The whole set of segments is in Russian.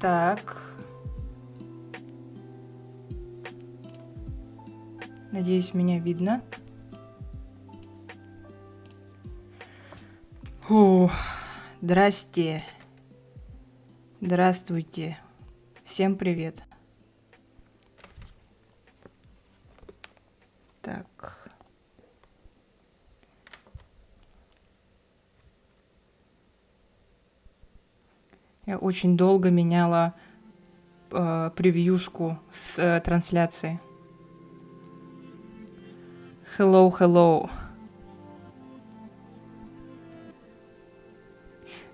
Так. Надеюсь, меня видно. Фух. Здрасте. Здравствуйте. Всем привет. Так. Я очень долго меняла превьюшку с трансляции. Hello, hello.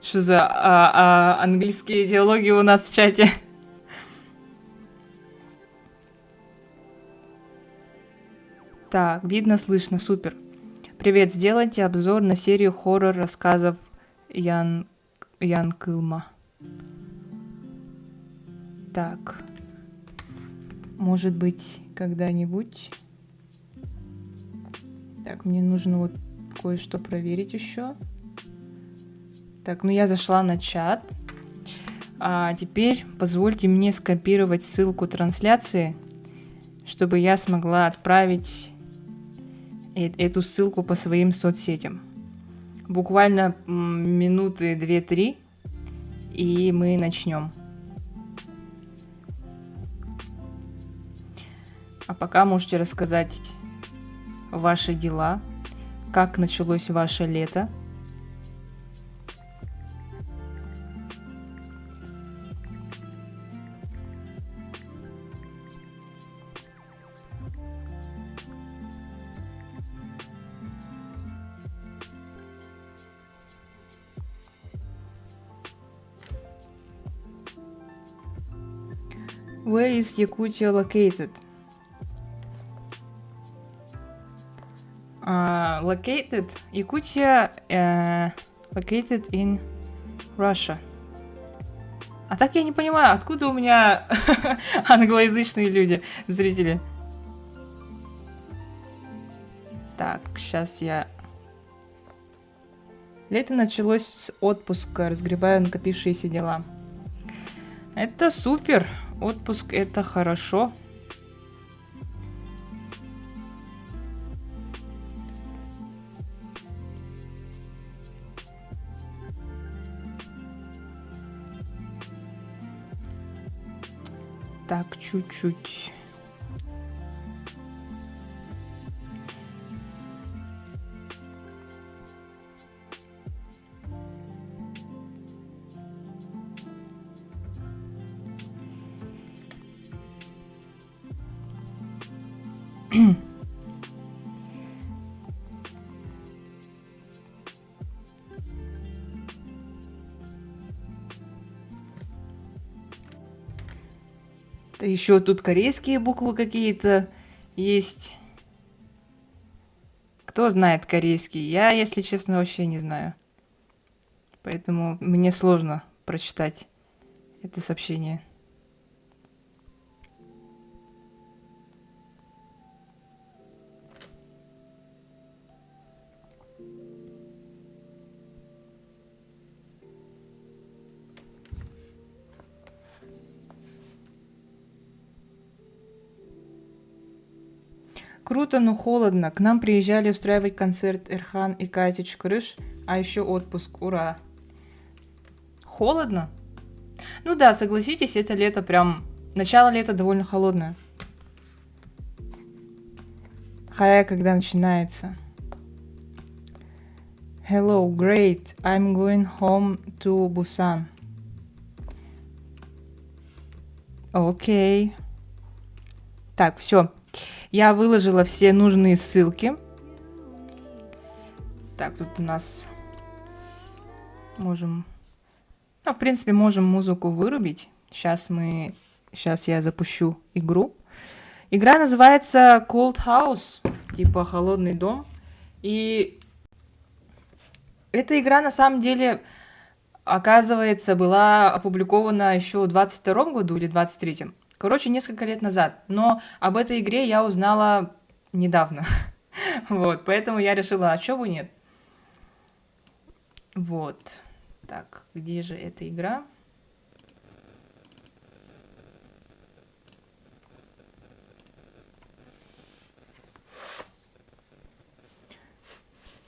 Что за английские диалоги у нас в чате? Так, видно, слышно, супер. Привет, сделайте обзор на серию хоррор-рассказов Ян Кылма. Так. Может быть, когда-нибудь. Так, мне нужно вот кое-что проверить еще. Так, ну я зашла на чат. А теперь позвольте мне скопировать ссылку трансляции, чтобы я смогла отправить эту ссылку по своим соцсетям. Буквально минуты 2-3, и мы начнем. А пока можете рассказать ваши дела, как началось ваше лето. Where is Yakutia located? Located? Якутия located in Russia. А так я не понимаю, откуда у меня англоязычные люди, зрители. Так, сейчас я... Лето началось с отпуска, разгребаю накопившиеся дела. Это супер! Отпуск — это хорошо. Так, чуть-чуть. Еще тут корейские буквы какие-то есть. Кто знает корейский? Я, если честно, вообще не знаю. Поэтому мне сложно прочитать это сообщение. Круто, но холодно. К нам приезжали устраивать концерт Эрхан и Катя Чкрыш, а еще отпуск. Ура! Холодно? Ну да, согласитесь, это лето прям... Начало лета довольно холодное. Хая, когда начинается. Hello, great. I'm going home to Busan. Окей. Так, все. Я выложила все нужные ссылки. Так, тут у нас можем... Ну, в принципе, можем музыку вырубить. Сейчас я запущу игру. Игра называется Cold House, типа холодный дом. И эта игра на самом деле, оказывается, была опубликована еще в 22-м году или 23-м. Короче, несколько лет назад. Но об этой игре я узнала недавно. Вот, поэтому я решила, а чё бы нет? Вот. Так, где же эта игра?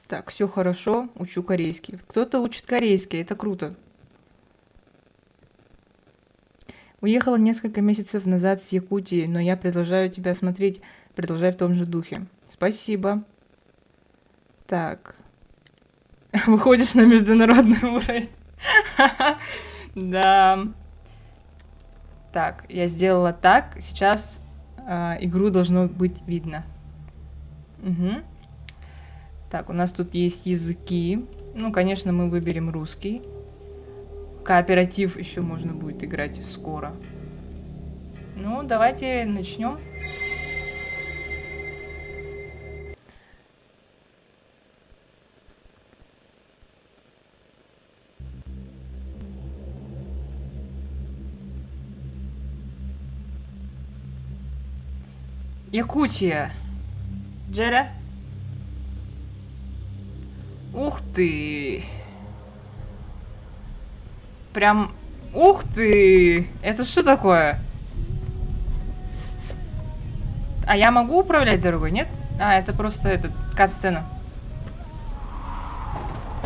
Так, все хорошо, учу корейский. Кто-то учит корейский, это круто. Уехала несколько месяцев назад с Якутии, но я продолжаю тебя смотреть, продолжай в том же духе. Спасибо. Так, выходишь на международный уровень. Да. Так, я сделала так. Сейчас игру должно быть видно. Угу. Так, у нас тут есть языки. Ну, конечно, мы выберем русский. Кооператив еще можно будет играть скоро. Ну, давайте начнем. Якутия. Джера. Ух ты. Прям... Ух ты! Это что такое? А я могу управлять дорогой, нет? А, это просто этот кат-сцена.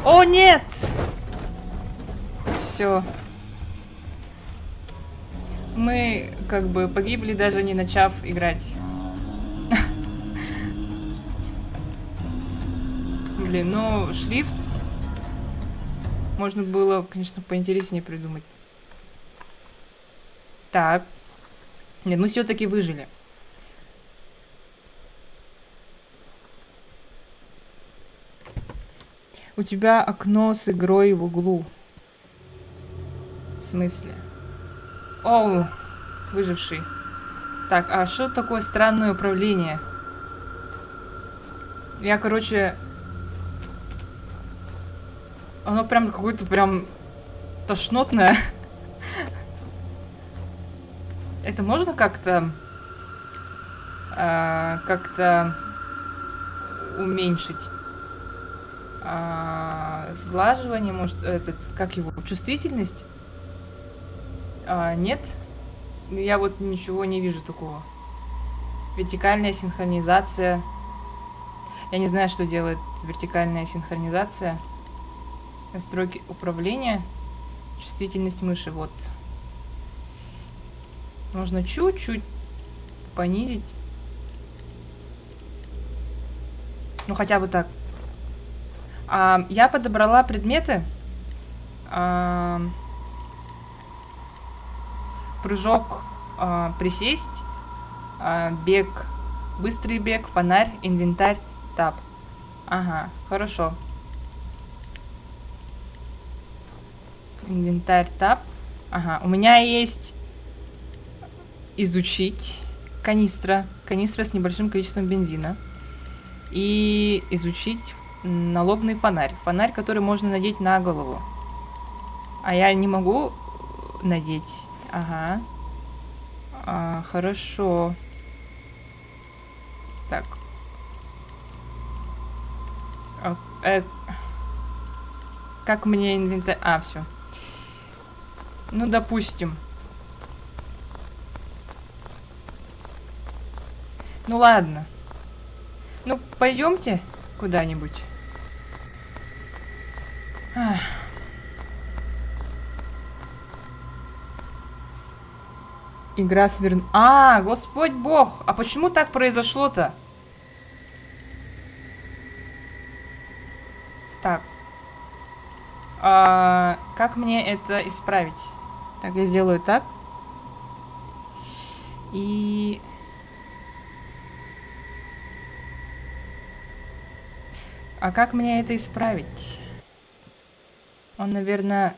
О, нет! Все. Мы как бы погибли, даже не начав играть. Блин, ну шрифт можно было, конечно, поинтереснее придумать. Так. Нет, мы все-таки выжили. У тебя окно с игрой в углу. В смысле? Оу, выживший. Так, а что такое странное управление? Я, короче... Оно прям какое-то прям тошнотное. Это можно как-то... как-то уменьшить? Сглаживание, может, этот... Как его? Чувствительность? Нет? Я вот ничего не вижу такого. Вертикальная синхронизация. Я не знаю, что делает вертикальная синхронизация. Настройки управления. Чувствительность мыши, вот. Можно чуть-чуть понизить. Ну, хотя бы так. Я подобрала предметы. Прыжок, присесть, бег, быстрый бег, фонарь, инвентарь, таб. Ага, хорошо. Инвентарь, таб. Ага, у меня есть изучить канистра. Канистра с небольшим количеством бензина. И изучить налобный фонарь. Фонарь, который можно надеть на голову. А я не могу надеть. Ага. Хорошо. Так. Как мне инвентарь... все. Ну, допустим. Ну, ладно. Ну, пойдемте куда-нибудь. Игра сверн... Господь Бог! А почему так произошло-то? Так. Как мне это исправить? Так, я сделаю так. И... А как мне это исправить? Он, наверное...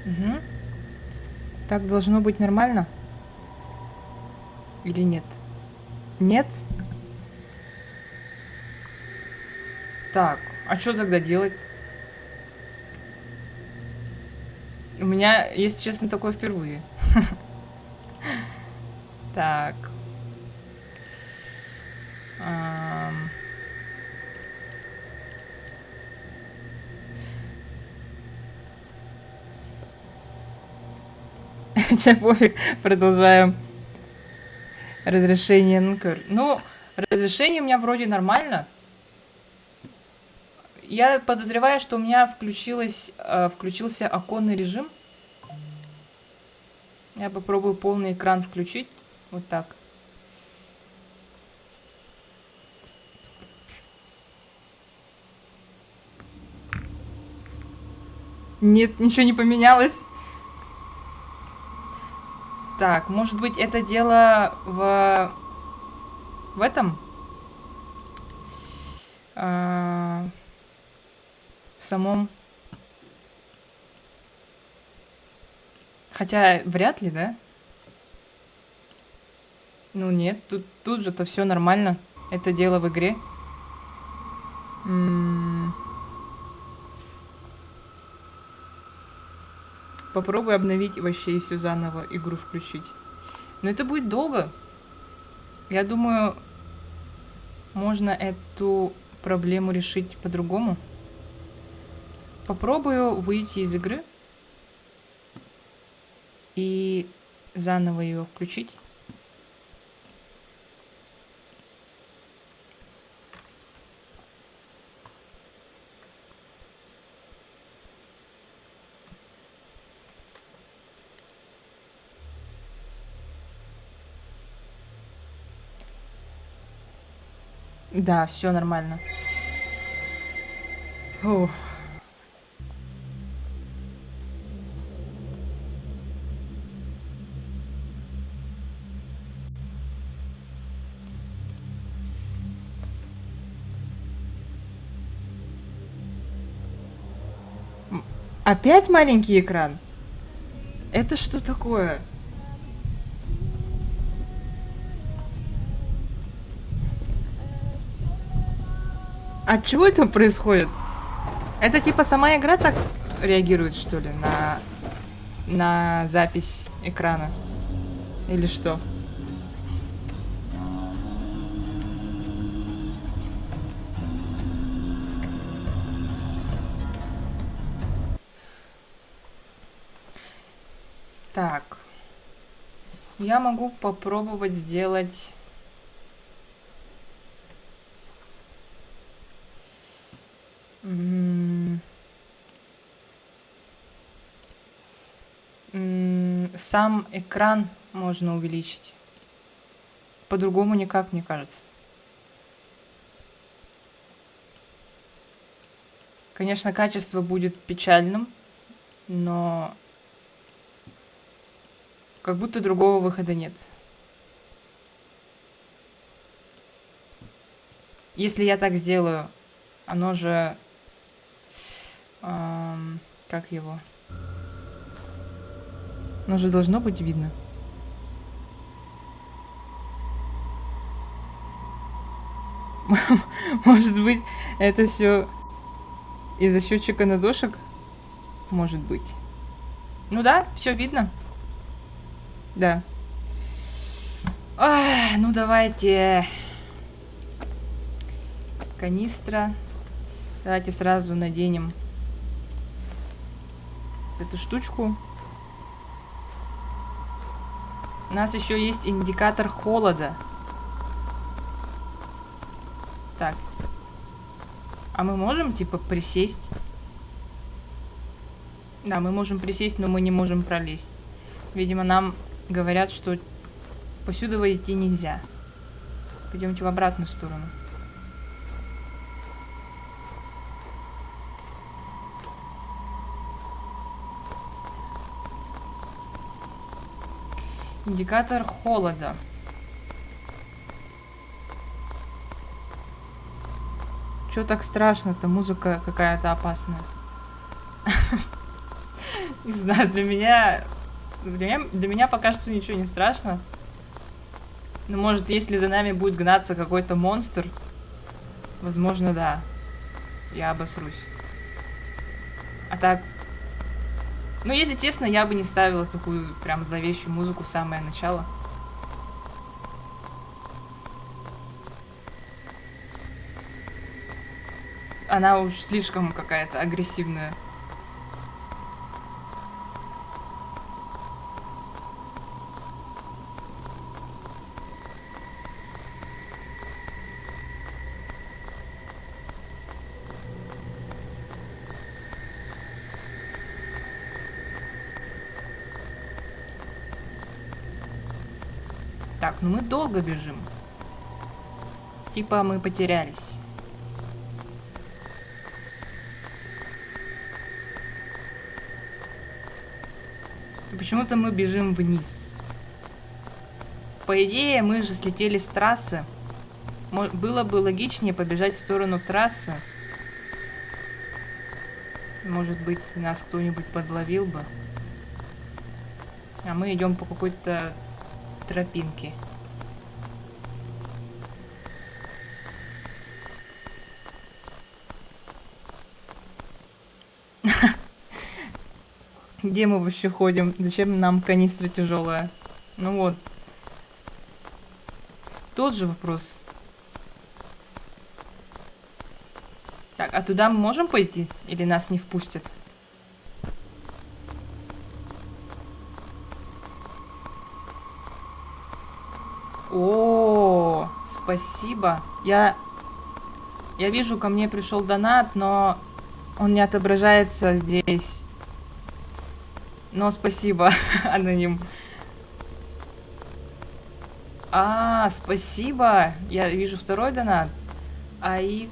Угу. Так должно быть нормально? Или нет? Нет? Так, а что тогда делать? У меня, если честно, такое впервые. Так. Чай пофиг, продолжаем. Разрешение, ну, разрешение у меня вроде нормально. Я подозреваю, что у меня включился оконный режим. Я попробую полный экран включить. Вот так. Нет, ничего не поменялось. Так, может быть, это дело в этом? В самом... Хотя, вряд ли, да? Ну нет, тут же-то все нормально. Это дело в игре. Попробуй обновить вообще и все заново игру включить. Но это будет долго. Я думаю, можно эту проблему решить по-другому. Попробую выйти из игры и заново ее включить. Да, все нормально. Фух. Опять маленький экран? Это что такое? От чего это происходит? Это типа сама игра так реагирует, что ли, на запись экрана? Или что? Так. Я могу попробовать сделать... Сам экран можно увеличить. По-другому никак, мне кажется. Конечно, качество будет печальным, но как будто другого выхода нет. Если я так сделаю, оно же... как его? Оно же должно быть видно. Может быть, это все из-за счетчика надошек? Может быть. Ну да, все видно. Да. Ах, ну давайте. Канистра. Давайте сразу наденем эту штучку. У нас еще есть индикатор холода. Так. А мы можем, типа, присесть? Да, мы можем присесть, но мы не можем пролезть. Видимо, нам говорят, что посюда идти нельзя. Пойдемте в обратную сторону. Индикатор холода. Чё так страшно-то? Музыка какая-то опасная. Не знаю, для меня пока что ничего не страшно. Но может, если за нами будет гнаться какой-то монстр, возможно, да. Я обосрусь. А так... Ну, если честно, я бы не ставила такую прям зловещую музыку в самое начало. Она уж слишком какая-то агрессивная. Так, ну мы долго бежим. Типа мы потерялись. Почему-то мы бежим вниз. По идее, мы же слетели с трассы. Было бы логичнее побежать в сторону трассы. Может быть, нас кто-нибудь подловил бы. А мы идем по какой-то тропинке. Где мы вообще ходим? Зачем нам канистра тяжелая? Ну вот. Тот же вопрос. Так, а туда мы можем пойти? Или нас не впустят? О, спасибо. Я вижу, ко мне пришел донат, но он не отображается здесь. Но спасибо, аноним. Спасибо. Я вижу второй донат. Аикокиана.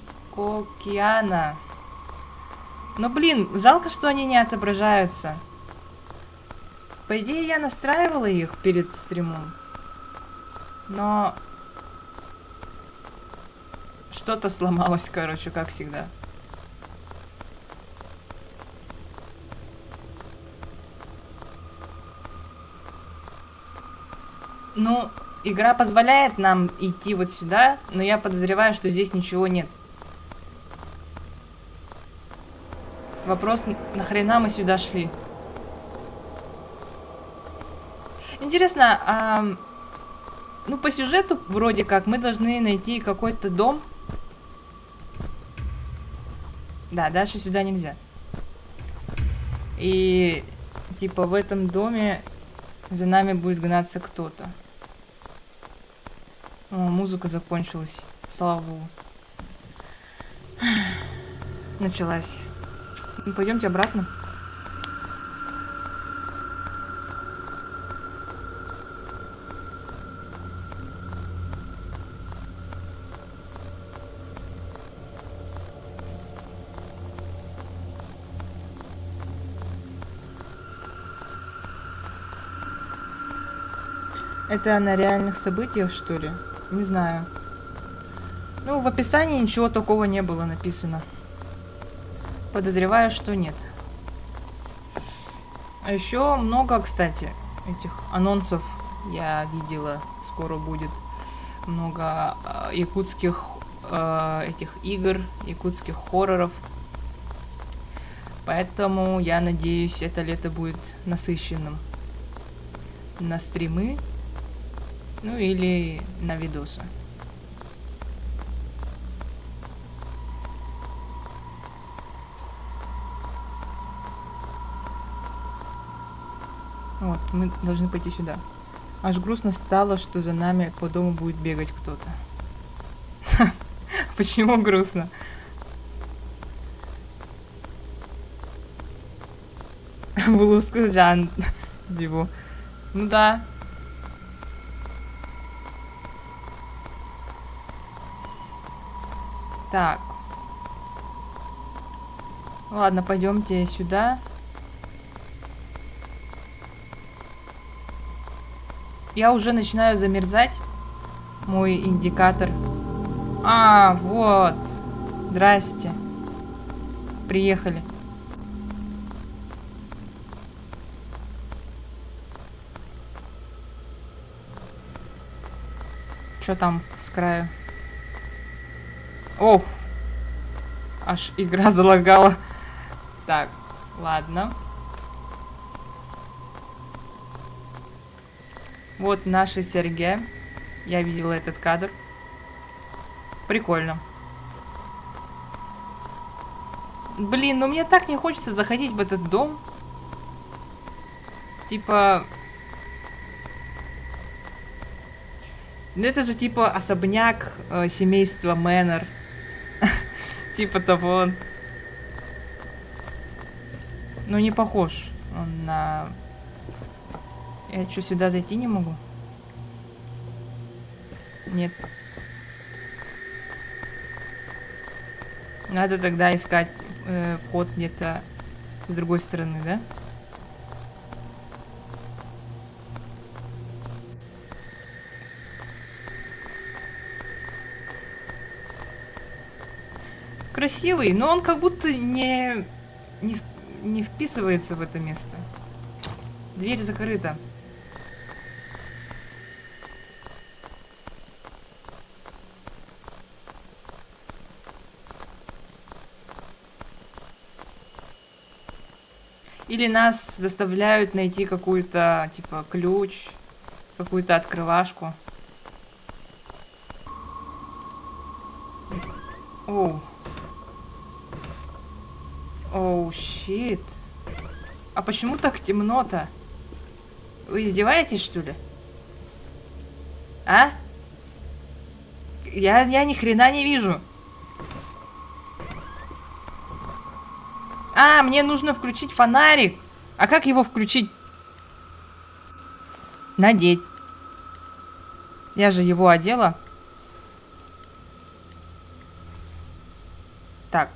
Но, блин, жалко, что они не отображаются. По идее, я настраивала их перед стримом. Но что-то сломалось, короче, как всегда. Ну, игра позволяет нам идти вот сюда, но я подозреваю, что здесь ничего нет. Вопрос, нахрена мы сюда шли? Интересно, ну, по сюжету вроде как мы должны найти какой-то дом. Да, дальше сюда нельзя. И, типа, в этом доме за нами будет гнаться кто-то. О, музыка закончилась. Слава богу. Началась. Ну, пойдемте обратно. Это на реальных событиях, что ли? Не знаю. Ну, в описании ничего такого не было написано. Подозреваю, что нет. А еще много, кстати, этих анонсов я видела. Скоро будет много якутских этих игр, якутских хорроров. Поэтому я надеюсь, это лето будет насыщенным на стримы. Ну или на видосы. Вот, мы должны пойти сюда. Аж грустно стало, что за нами по дому будет бегать кто-то. Почему грустно? Блузка Жан. Диву. Ну да. Так. Ладно, пойдемте сюда. Я уже начинаю замерзать. Мой индикатор. Вот. Здрасте. Приехали. Что там с краю? О! Аж игра залагала. Так, ладно. Вот наши Сергей. Я видела этот кадр. Прикольно. Блин, ну мне так не хочется заходить в этот дом. Типа... Это же типа особняк семейства Мэннер. Типа того. Ну не похож он на... Я что, сюда зайти не могу? Нет. Надо тогда искать вход где-то с другой стороны, да? Красивый, но он как будто не вписывается в это место. Дверь закрыта. Или нас заставляют найти какую-то, типа, ключ, какую-то открывашку. Оу. Оу, щит. А почему так темно-то? Вы издеваетесь, что ли? А? Я ни хрена не вижу. А, мне нужно включить фонарик. А как его включить? Надеть. Я же его одела. Так.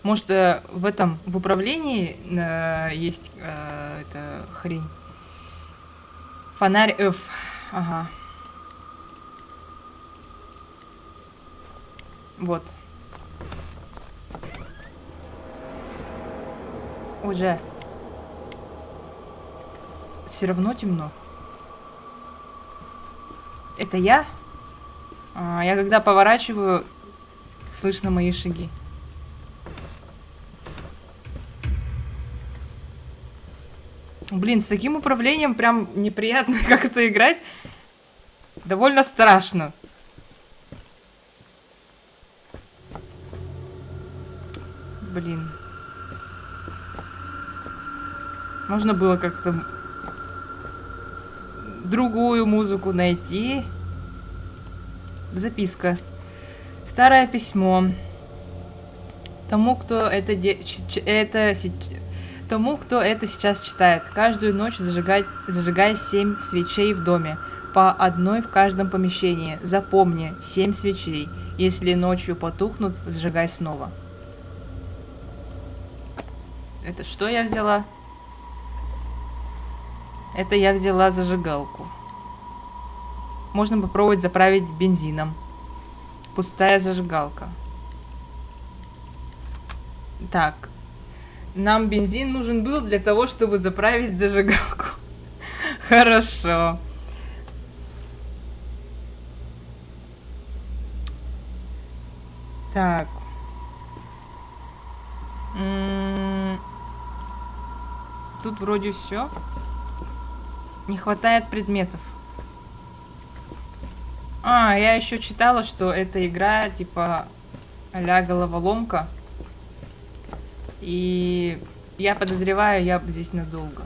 Может, в управлении есть эта хрень? Фонарь... ага. Вот. Уже. Все равно темно. Это я? Я когда поворачиваю, слышно мои шаги. Блин, с таким управлением прям неприятно как это играть. Довольно страшно. Блин. Можно было как-то другую музыку найти. Записка. Старое письмо. Тому, кто Тому, кто это сейчас читает. Каждую ночь зажигай 7 свечей в доме. По одной в каждом помещении. Запомни, 7 свечей. Если ночью потухнут, зажигай снова. Это что я взяла? Это я взяла зажигалку. Можно попробовать заправить бензином. Пустая зажигалка. Так. Нам бензин нужен был для того, чтобы заправить зажигалку. Хорошо. Так. Тут вроде все. Не хватает предметов. Я еще читала, что эта игра типа а-ля головоломка. И я подозреваю, я здесь надолго.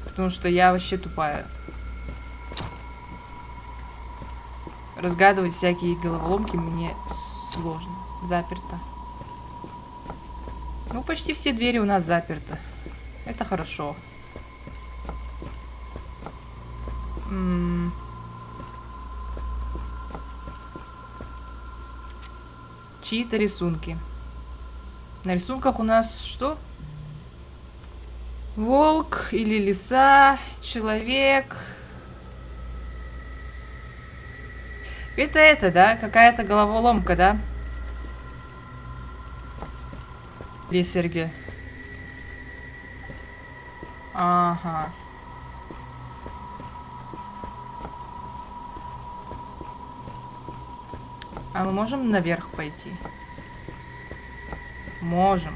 Потому что я вообще тупая. Разгадывать всякие головоломки мне сложно. Заперто. Ну, почти все двери у нас заперты. Это хорошо. Чьи-то рисунки. На рисунках у нас что? Волк или лиса, человек. Это, да? Какая-то головоломка, да? Где Сергей? Ага. А мы можем наверх пойти? Можем.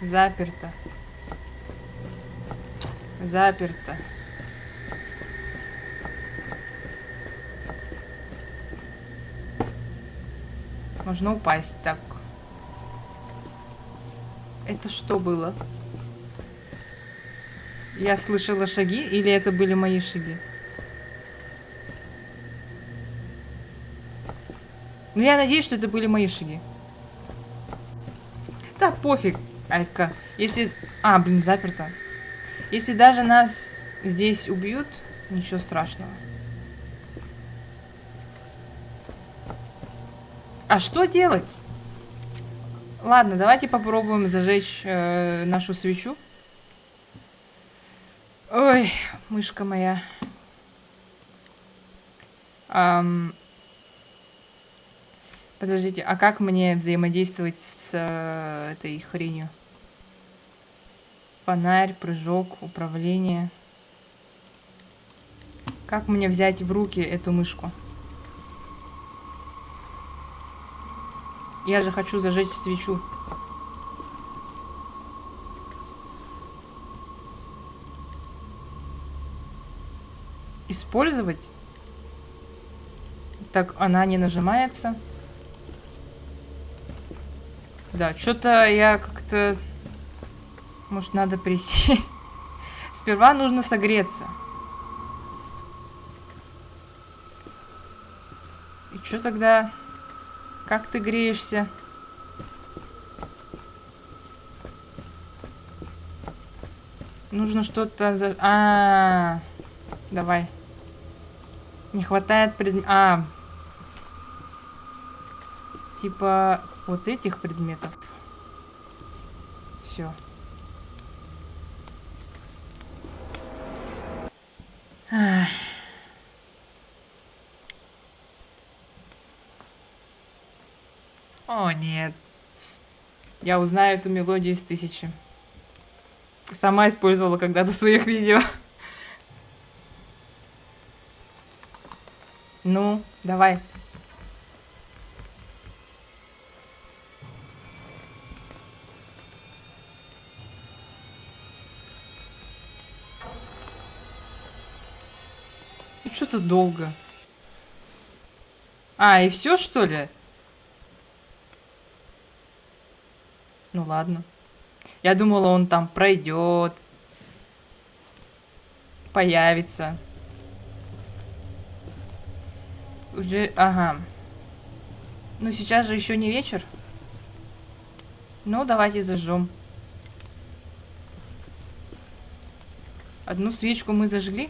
Заперто. Заперто. Можно упасть так. Это что было? Я слышала шаги, или это были мои шаги? Ну, я надеюсь, что это были мои шаги. Да, пофиг. Алька. Если... блин, заперто. Если даже нас здесь убьют, ничего страшного. А что делать? Ладно, давайте попробуем зажечь нашу свечу. Ой, мышка моя. Подождите, а как мне взаимодействовать с этой хренью? Фонарь, прыжок, управление. Как мне взять в руки эту мышку? Я же хочу зажечь свечу. Использовать? Так, она не нажимается. Да, что-то я как-то... Может, надо присесть? Сперва нужно согреться. И что тогда? Как ты греешься? Нужно что-то... Давай. Не хватает предметов. Типа вот этих предметов. Все. О, нет. Я узнаю эту мелодию из 1000. Сама использовала когда-то в своих видео. Ну, давай. И что-то долго. И все, что ли? Ну ладно. Я думала, он там пройдет. Появится. Уже, ага. Ну сейчас же еще не вечер. Ну, давайте зажжем. Одну свечку мы зажгли.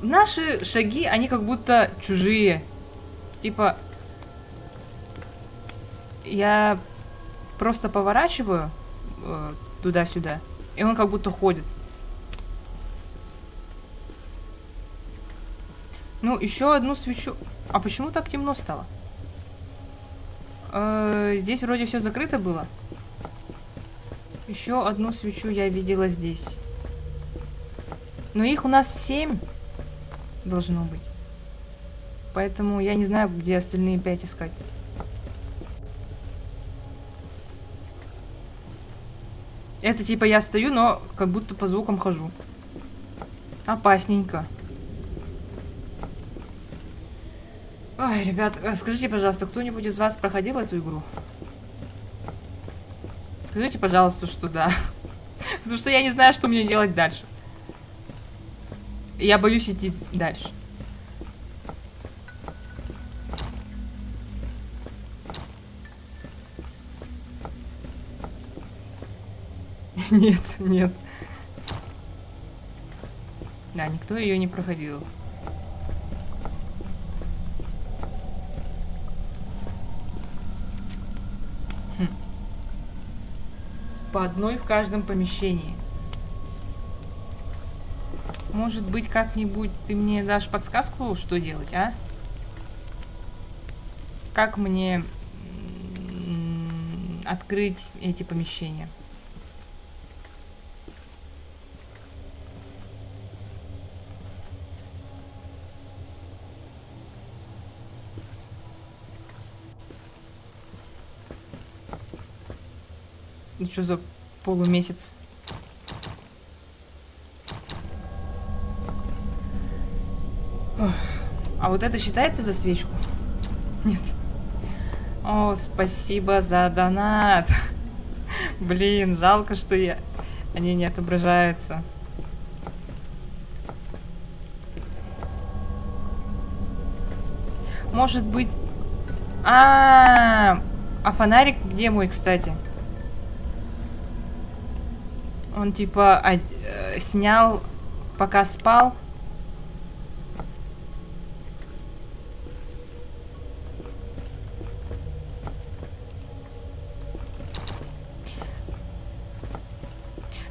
Наши шаги, они как будто чужие. Типа, я просто поворачиваю туда-сюда, и он как будто ходит. Ну, еще одну свечу. А почему так темно стало? Здесь вроде все закрыто было. Еще одну свечу я видела здесь. Но их у нас 7 должно быть. Поэтому я не знаю, где остальные 5 искать. Это типа я стою, но как будто по звукам хожу. Опасненько. Ой, ребят, скажите, пожалуйста, кто-нибудь из вас проходил эту игру? Скажите, пожалуйста, что да. Потому что я не знаю, что мне делать дальше. Я боюсь идти дальше. Нет, нет. Да, никто ее не проходил. По одной в каждом помещении. Может быть, как-нибудь ты мне дашь подсказку, что делать, а? Как мне открыть эти помещения? Ну что за полумесяц? А вот это считается за свечку? Нет. О, спасибо за донат. Блин, жалко, что они не отображаются. Может быть... А фонарик где мой, кстати? Он типа снял, пока спал.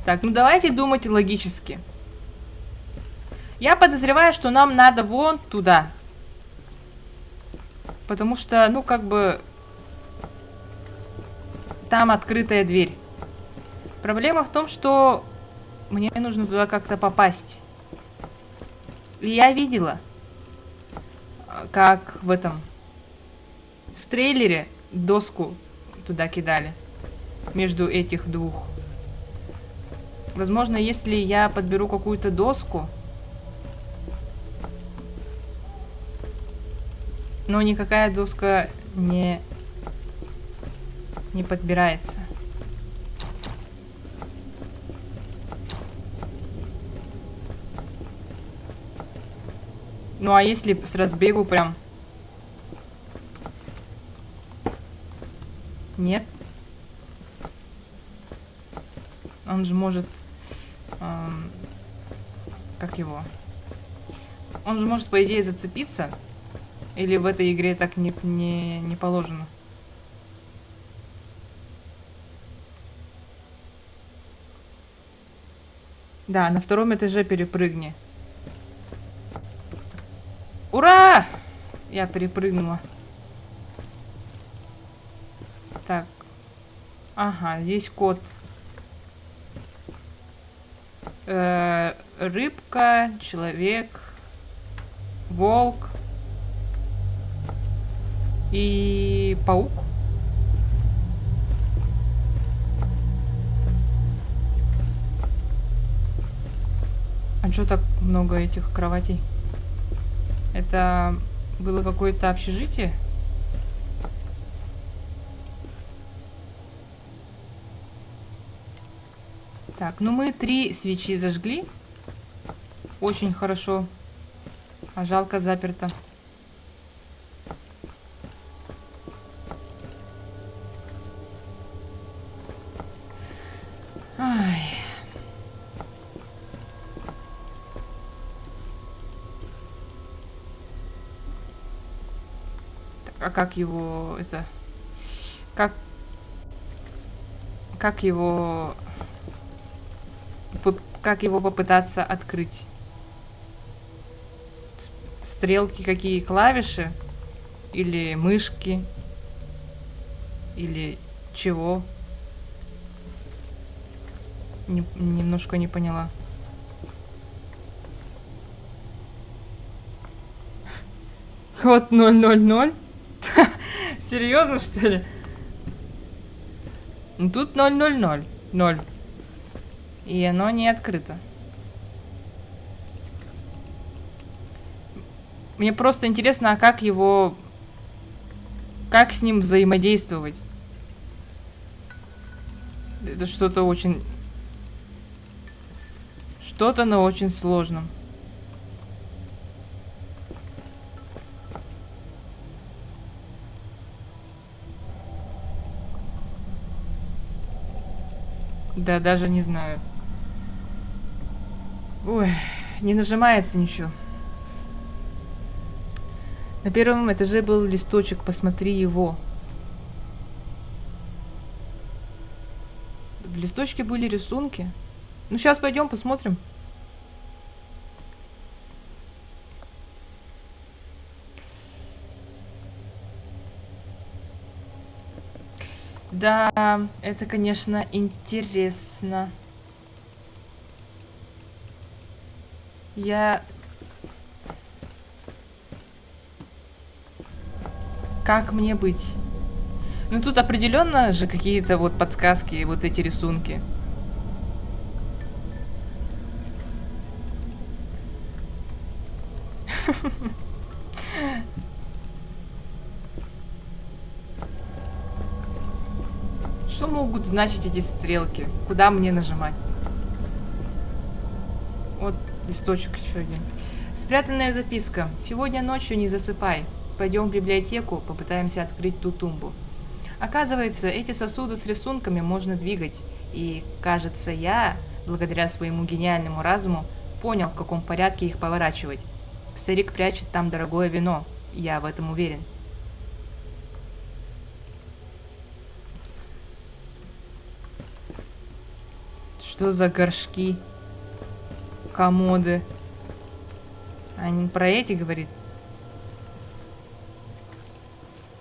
Так, ну давайте думать логически. Я подозреваю, что нам надо вон туда. Потому что, ну, как бы... Там открытая дверь. Проблема в том, что мне нужно туда как-то попасть. И я видела, как в этом... В трейлере доску туда кидали. Между этих двух. Возможно, если я подберу какую-то доску... Но никакая доска не подбирается. Ну а если с разбегу прям... Нет. Он же может... как его? Он же может, по идее, зацепиться. Или в этой игре так не положено? Да, на втором этаже перепрыгни. Ура! Я перепрыгнула. Так. Ага, здесь кот. Рыбка, человек, волк и паук. А что так много этих кроватей? Это было какое-то общежитие? Так, ну мы 3 свечи зажгли. Очень хорошо. А жалко, заперто. Ай. А как его это... Как его... Как его попытаться открыть? Стрелки какие? Клавиши? Или мышки? Или чего? Немножко не поняла. Вот 000. Серьезно, что ли? Ну тут 000. 0. И оно не открыто. Мне просто интересно, а как его... Как с ним взаимодействовать? Это что-то очень... Что-то на очень сложном. Да, даже не знаю. Ой, не нажимается ничего. На первом этаже был листочек, посмотри его. В листочке были рисунки. Ну, сейчас пойдем посмотрим. Да, это, конечно, интересно. Как мне быть? Ну, тут определенно же какие-то вот подсказки, вот эти рисунки. Что могут значить эти стрелки? Куда мне нажимать? Вот листочек еще один. Спрятанная записка. Сегодня ночью не засыпай. Пойдем в библиотеку, попытаемся открыть ту тумбу. Оказывается, эти сосуды с рисунками можно двигать. И, кажется, я, благодаря своему гениальному разуму, понял, в каком порядке их поворачивать. Старик прячет там дорогое вино. Я в этом уверен. Что за горшки? Комоды. Они про эти говорит?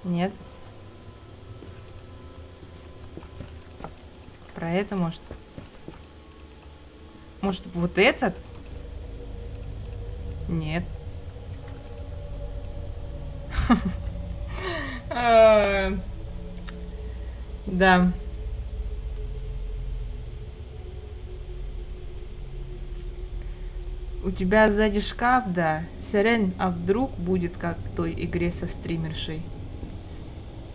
Нет. Про это, может? Может, вот этот? Нет. Да. У тебя сзади шкаф, да. Сирен, а вдруг будет как в той игре со стримершей?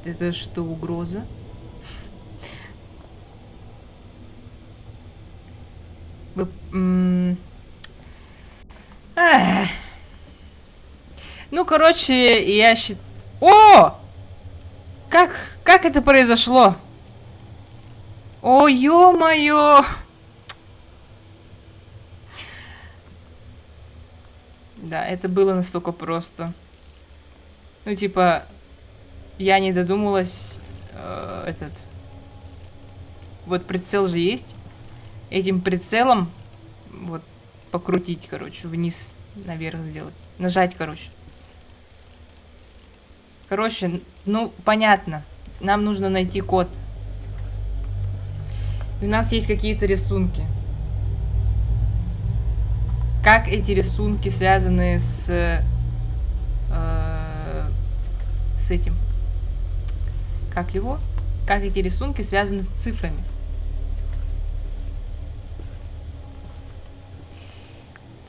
Это что, угроза? Вы... Ну, короче, я считаю... О! Как это произошло? О, ё-моё! Да, это было настолько просто. Ну, типа, я не додумалась... Вот прицел же есть. Этим прицелом вот покрутить, короче, вниз, наверх сделать. Нажать, короче. Короче, ну, понятно. Нам нужно найти код. У нас есть какие-то рисунки. Как эти рисунки связаны с этим? Как его? Как эти рисунки связаны с цифрами?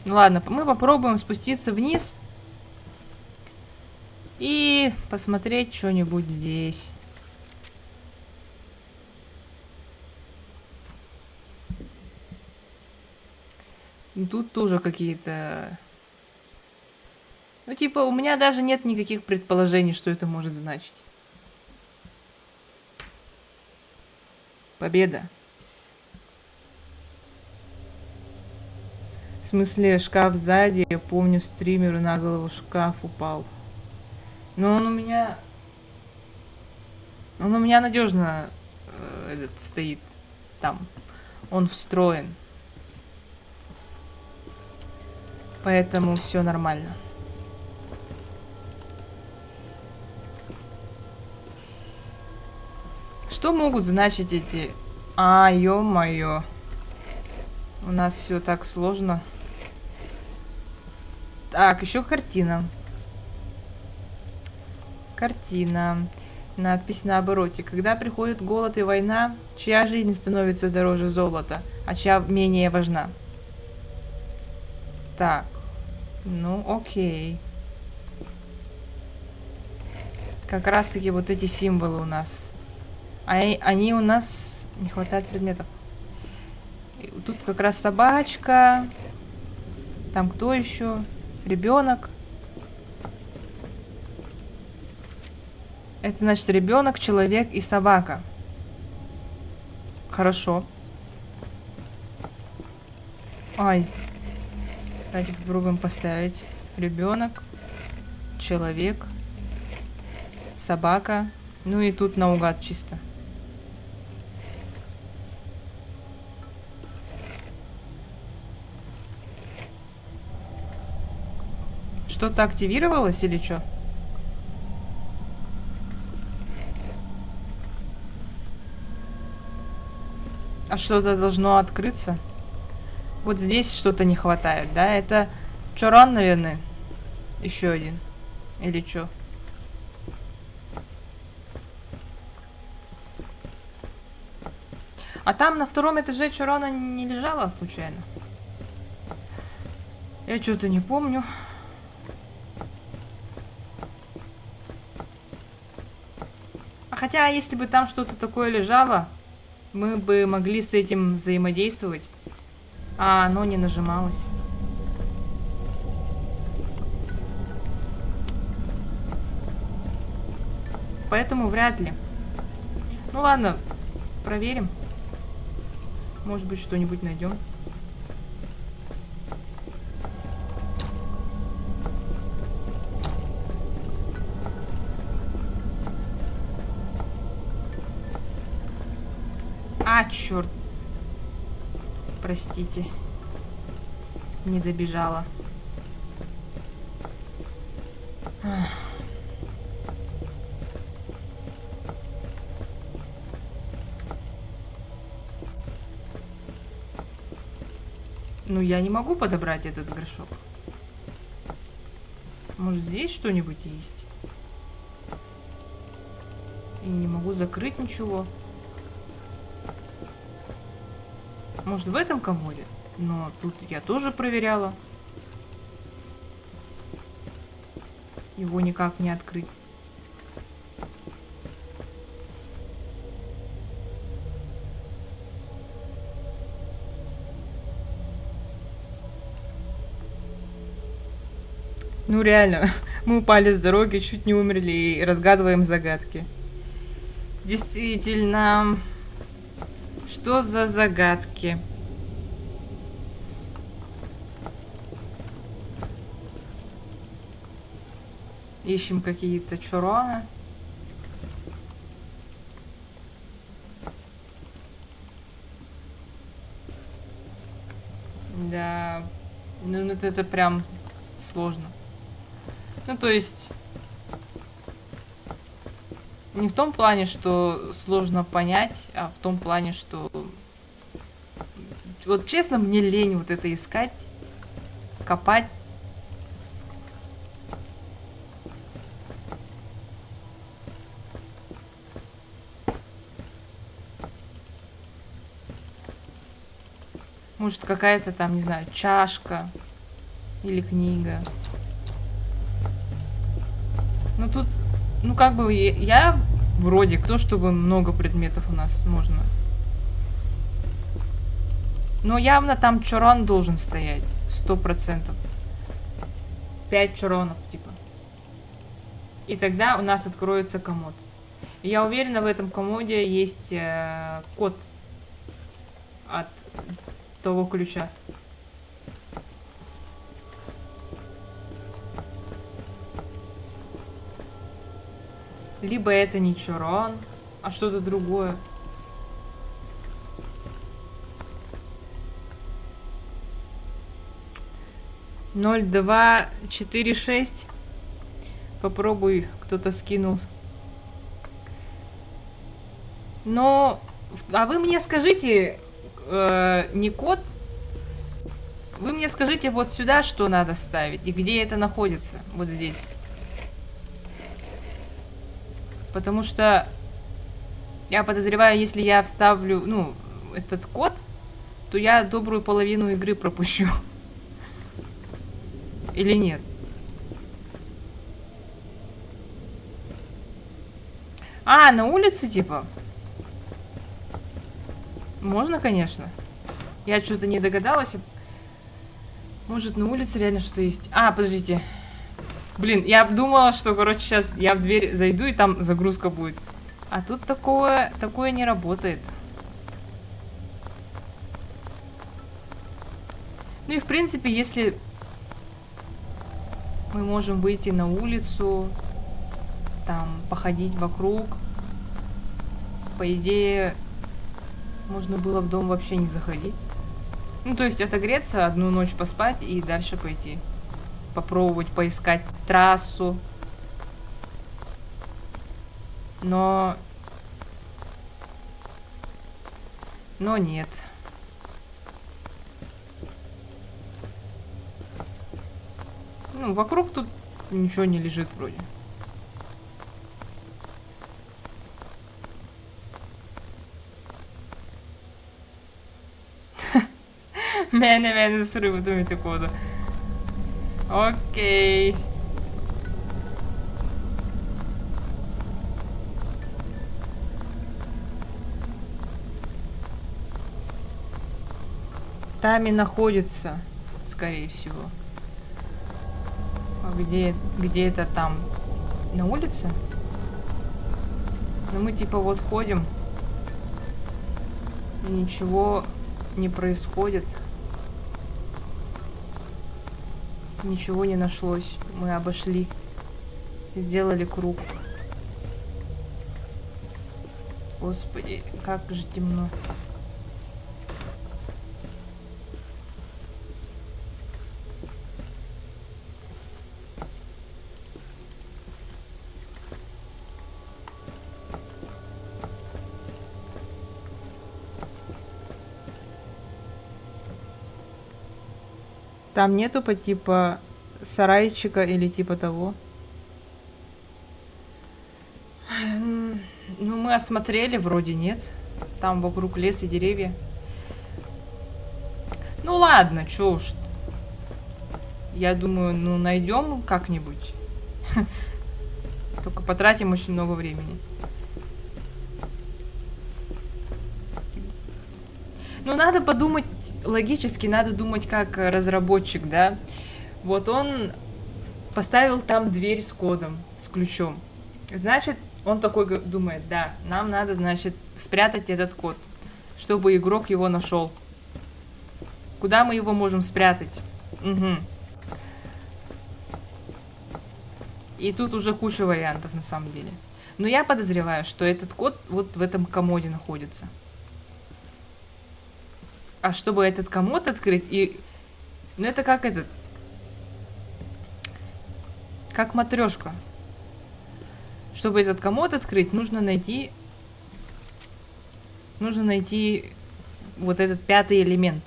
Ну ладно, мы попробуем спуститься вниз и посмотреть что-нибудь здесь. Тут тоже какие-то... Ну, типа, у меня даже нет никаких предположений, что это может значить. Победа. В смысле, шкаф сзади, я помню, стримеру на голову шкаф упал. Но он у меня... Он у меня надежно этот стоит там. Он встроен. Поэтому все нормально. Что могут значить эти... А, ё-моё. У нас все так сложно. Так, еще картина. Картина. Надпись на обороте. Когда приходит голод и война, чья жизнь становится дороже золота, а чья менее важна? Так. Ну, окей. Как раз таки вот эти символы у нас. Они у нас... Не хватает предметов. Тут как раз собачка. Там кто еще? Ребенок. Это значит ребенок, человек и собака. Хорошо. Ай. Давайте попробуем поставить. Ребенок, человек, собака. Ну и тут наугад чисто. Что-то активировалось или что? А что-то должно открыться? Вот здесь что-то не хватает, да? Это Чорон, наверное. Еще один. Или что? А там на втором этаже Чорона не лежала случайно? Я что-то не помню. Хотя, если бы там что-то такое лежало, мы бы могли с этим взаимодействовать. А оно не нажималось. Поэтому вряд ли. Ну ладно, проверим. Может быть, что-нибудь найдем. А, черт. Простите. Не добежала. Ну, я не могу подобрать этот горшок. Может, здесь что-нибудь есть? И не могу закрыть ничего. Может, в этом комоде? Но тут я тоже проверяла. Его никак не открыть. Ну реально, мы упали с дороги, чуть не умерли и разгадываем загадки. Действительно, что за загадки? Ищем какие-то чуроны. Да, ну это прям сложно. Ну, то есть, не в том плане, что сложно понять, а в том плане, что... Вот честно, мне лень вот это искать, копать. Может, какая-то там, не знаю, чашка или книга. Ну тут, ну как бы я вроде кто, чтобы много предметов у нас можно. Но явно там чурон должен стоять. 100%. 5 чуронов, типа. И тогда у нас откроется комод. И я уверена, в этом комоде есть код от того ключа. Либо это не чурон, а что-то другое. Ноль, 2, 4, 6. Попробуй, кто-то скинул. Но... А вы мне скажите, не код. Вы мне скажите вот сюда, что надо ставить. И где это находится. Вот здесь. Потому что я подозреваю, если я вставлю, ну, этот код, то я добрую половину игры пропущу. Или нет? А, на улице, типа? Можно, конечно. Я что-то не догадалась. Может, на улице реально что-то есть. А, подождите. Блин, я думала, что, короче, сейчас я в дверь зайду, и там загрузка будет. А тут такое не работает. Ну и, в принципе, если мы можем выйти на улицу, там, походить вокруг, по идее, можно было в дом вообще не заходить. Ну, то есть отогреться, одну ночь поспать и дальше пойти. Попробовать поискать трассу. Но нет. Ну, вокруг тут ничего не лежит вроде. Мене срив, думаєте, коду. Окей. Там и находится, скорее всего. А где это там? На улице? Ну мы типа вот ходим. И ничего не происходит. Ничего не нашлось. Мы обошли. Сделали круг. Господи, как же темно. Там нету по типа сарайчика или типа того. Ну, мы осмотрели, вроде нет. Там вокруг лес и деревья. Ну ладно, чё уж. Я думаю, ну найдем как-нибудь. Только потратим очень много времени. Ну, надо подумать логически, надо думать как разработчик, да. Вот он поставил там дверь с кодом, с ключом. Значит, он такой думает, да, нам надо, значит, спрятать этот код, чтобы игрок его нашел. Куда мы его можем спрятать? Угу. И тут уже куча вариантов на самом деле. Но я подозреваю, что этот код вот в этом комоде находится. А чтобы этот комод открыть, и... Ну это как этот... Как матрешка. Чтобы этот комод открыть, нужно найти... Нужно найти вот этот 5-й элемент.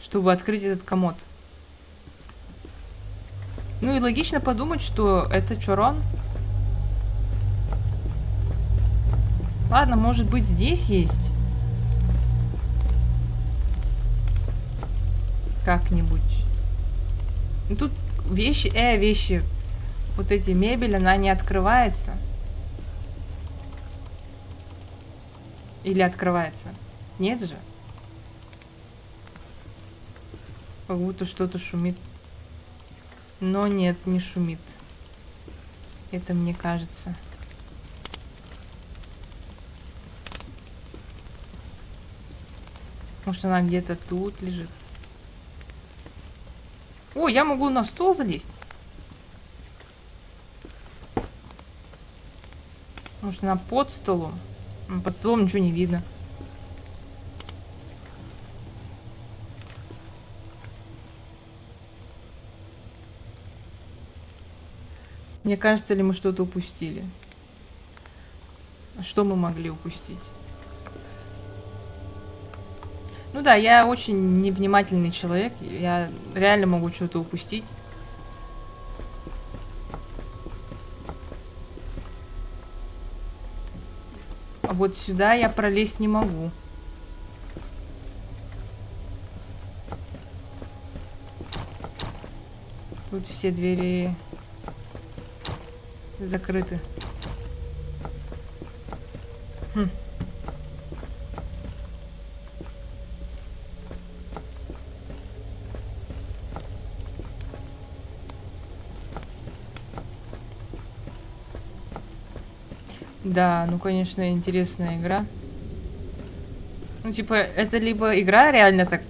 Чтобы открыть этот комод. Ну и логично подумать, что это Чорон. Ладно, может быть здесь есть. Как-нибудь. Ну, тут вещи, вещи. Вот эти мебель, она не открывается. Или открывается? Нет же. Как будто что-то шумит. Но нет, не шумит. Это мне кажется. Может, она где-то тут лежит. О, я могу на стол залезть. Может, она под столом? Под столом ничего не видно. Мне кажется, ли мы что-то упустили? Что мы могли упустить? Ну да, я очень невнимательный человек. Я реально могу что-то упустить. А вот сюда я пролезть не могу. Тут все двери закрыты. Хм. Да, ну, конечно, интересная игра. Ну, типа, это либо игра реально так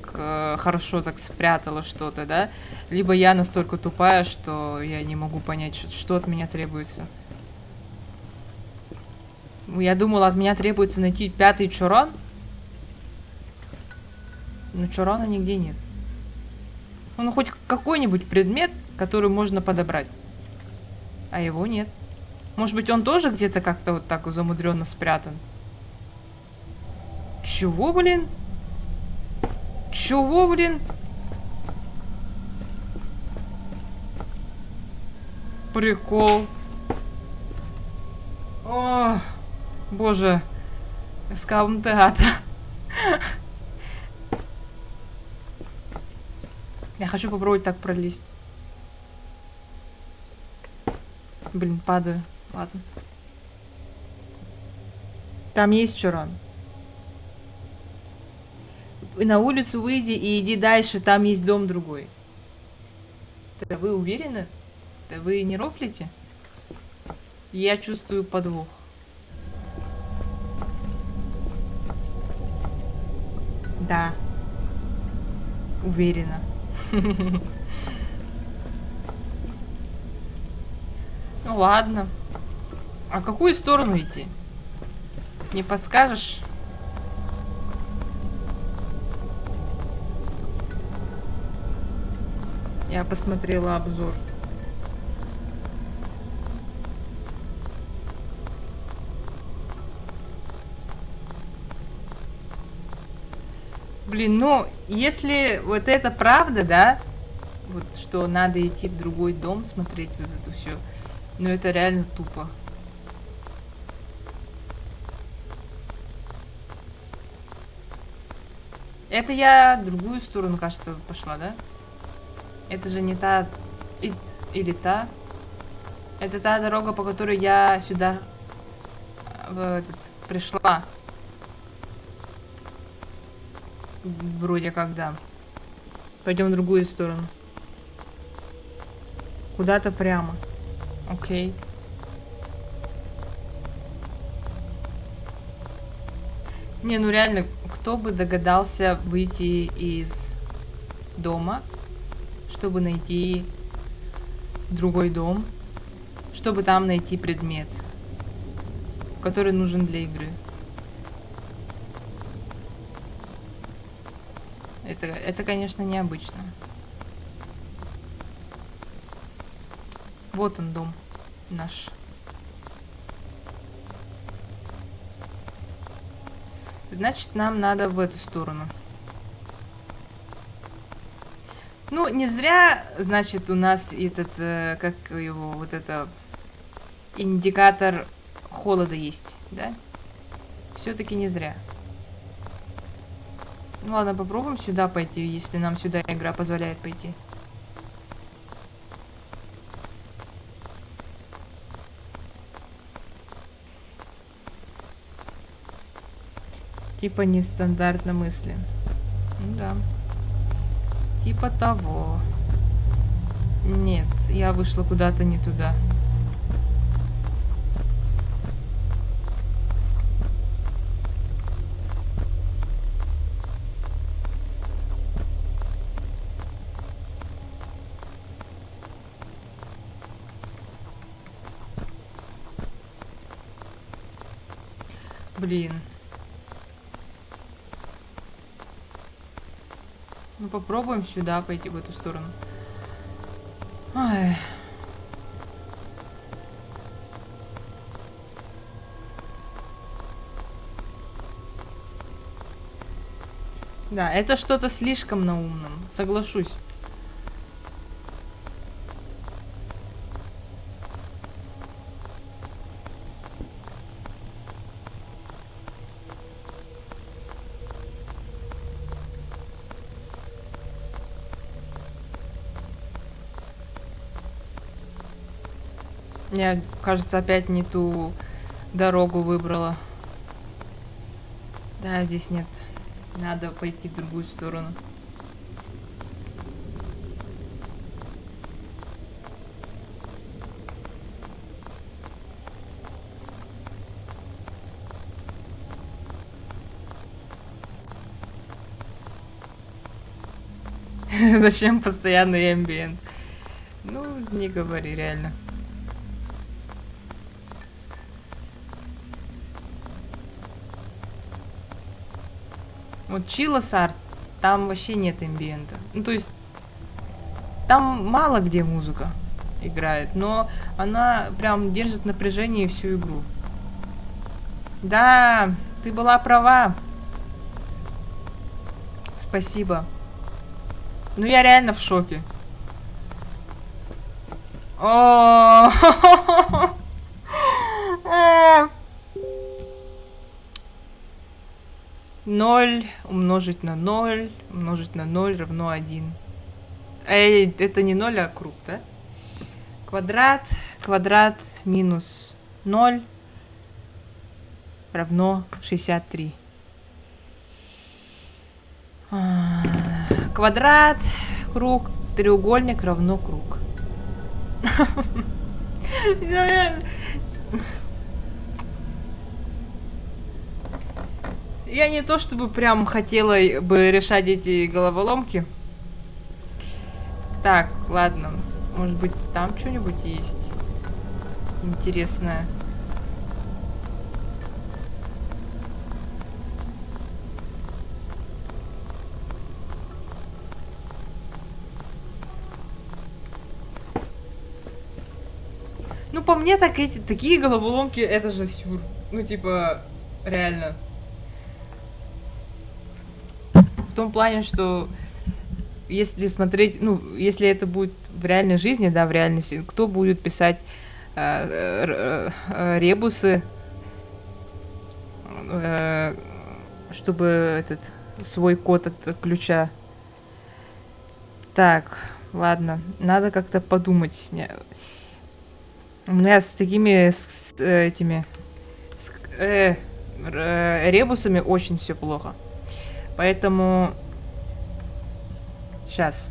хорошо так спрятала что-то, да? Либо я настолько тупая, что я не могу понять, что от меня требуется. Я думала, от меня требуется найти 5-й Чорон. Но Чорона нигде нет. Ну, хоть какой-нибудь предмет, который можно подобрать. А его нет. Может быть, он тоже где-то как-то вот так замудренно спрятан? Чего, блин? Чего, блин? Прикол. О, боже. Эскаунтеата. Я хочу попробовать так пролезть. Блин, падаю. Ладно. Там есть Чорон. На улицу выйди и иди дальше, там есть дом другой. Да вы уверены? Да вы не рофлите? Я чувствую подвох. Да. Уверена. Ну ладно. А какую сторону идти? Не подскажешь? Я посмотрела обзор. Блин, ну, если вот это правда, да, Вот что надо идти в другой дом, смотреть вот это все. Но это реально тупо. Это я в другую сторону, кажется, пошла, да? Это же не та... Или та? Это та дорога, по которой я сюда пришла. Вроде как, да. Пойдем в другую сторону. Куда-то прямо. Окей. Не, ну реально, кто бы догадался выйти из дома, чтобы найти другой дом, чтобы там найти предмет, который нужен для игры. Это, конечно, необычно. Вот он, дом наш. Значит, нам надо в эту сторону. Ну, не зря, значит, у нас этот, как его, вот это, индикатор холода есть, да? Все-таки не зря. Ну ладно, попробуем сюда пойти, если нам сюда игра позволяет пойти. Типа нестандартно мысли. Ну да. Типа того. Нет, я вышла куда-то не туда. Блин. Ну попробуем сюда пойти, в эту сторону. Ай. Да, это что-то слишком на умном, соглашусь. Я, кажется, опять не ту дорогу выбрала. Да, здесь нет. Надо пойти в другую сторону. Зачем постоянный эмбиент? Ну, не говори, реально. Вот Чилосард, там вообще нет эмбиента. Ну, то есть, там мало где музыка играет, но она прям держит напряжение всю игру. Да, ты была права. Спасибо. Ну, я реально в шоке. О, 0 умножить на 0 умножить на 0 равно 1. Это не 0, а круг, да? Квадрат минус 0 равно 63. Квадрат, круг, треугольник равно круг. Я не то чтобы прям хотела бы решать эти головоломки. Так, ладно. Может быть, там что-нибудь есть интересное. Ну, по мне, так такие головоломки, это же сюр. Ну, типа, реально. В том плане, что если смотреть, ну, если это будет в реальной жизни, да, в реальности, кто будет писать ребусы, э, чтобы этот свой код от ключа. Так, ладно, надо как-то подумать. У меня с такими этими ребусами очень все плохо. Поэтому сейчас.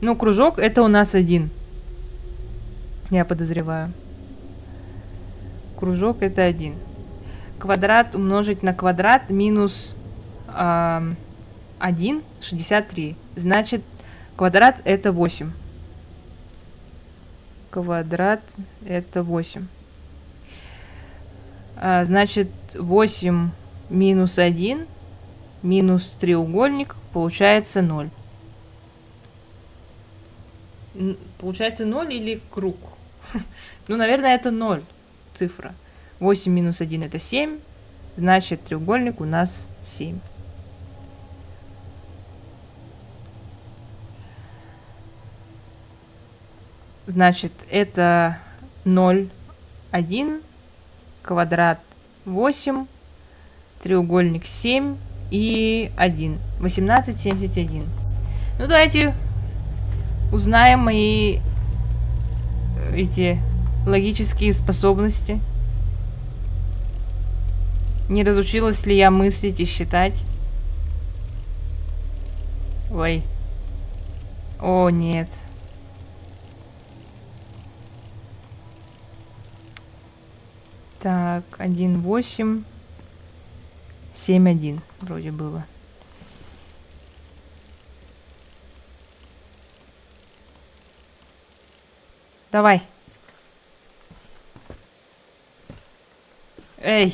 Ну, кружок это у нас 1. Я подозреваю. Кружок это 1. Квадрат умножить на квадрат минус 1, 63. Значит, квадрат это 8. Квадрат это 8. Значит, 8 минус 1 минус треугольник получается 0. Получается 0 или круг? Ну, наверное, это 0 цифра. 8 минус 1 это 7. Значит, треугольник у нас 7. Значит, это 0, 1, квадрат 8, треугольник 7 и 1. 18, 71. Ну, давайте узнаем мои эти логические способности. Не разучилась ли я мыслить и считать? Ой. О, нет. Так, 1, 8, 7, 1 вроде было. Давай. Эй.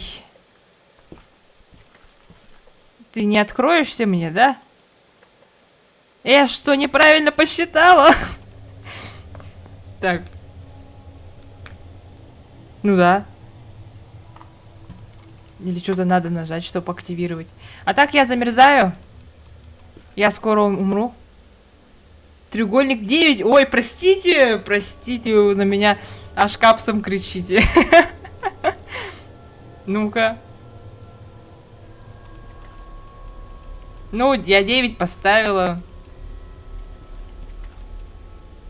Ты не откроешься мне, да? Я что, неправильно посчитала? Так. Ну да. Или что-то надо нажать, чтобы активировать. А так я замерзаю. Я скоро умру. Треугольник 9. Ой, простите, простите, вы на меня аж капсом кричите. Ну-ка. Ну, я 9 поставила.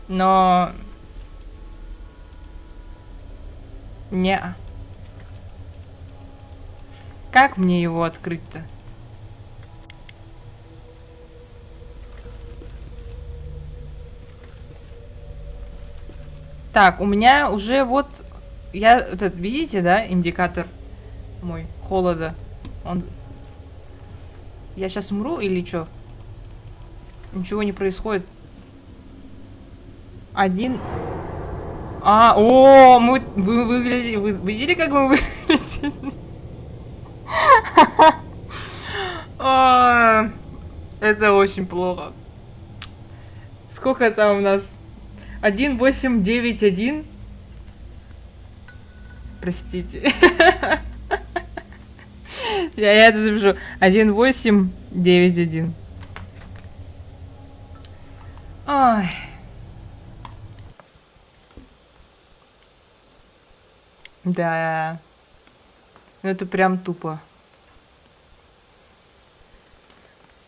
Но... Не. Как мне его открыть-то? Так, у меня уже вот... Я, этот, видите, да, индикатор мой холода? Он... Я сейчас умру или что? Ничего не происходит. 1... О, мы выглядели... Вы видели, как мы выглядели? Это очень плохо. Сколько там у нас? 1891. Простите. Я это запишу. 1891. Ой. Да. Ну это прям тупо.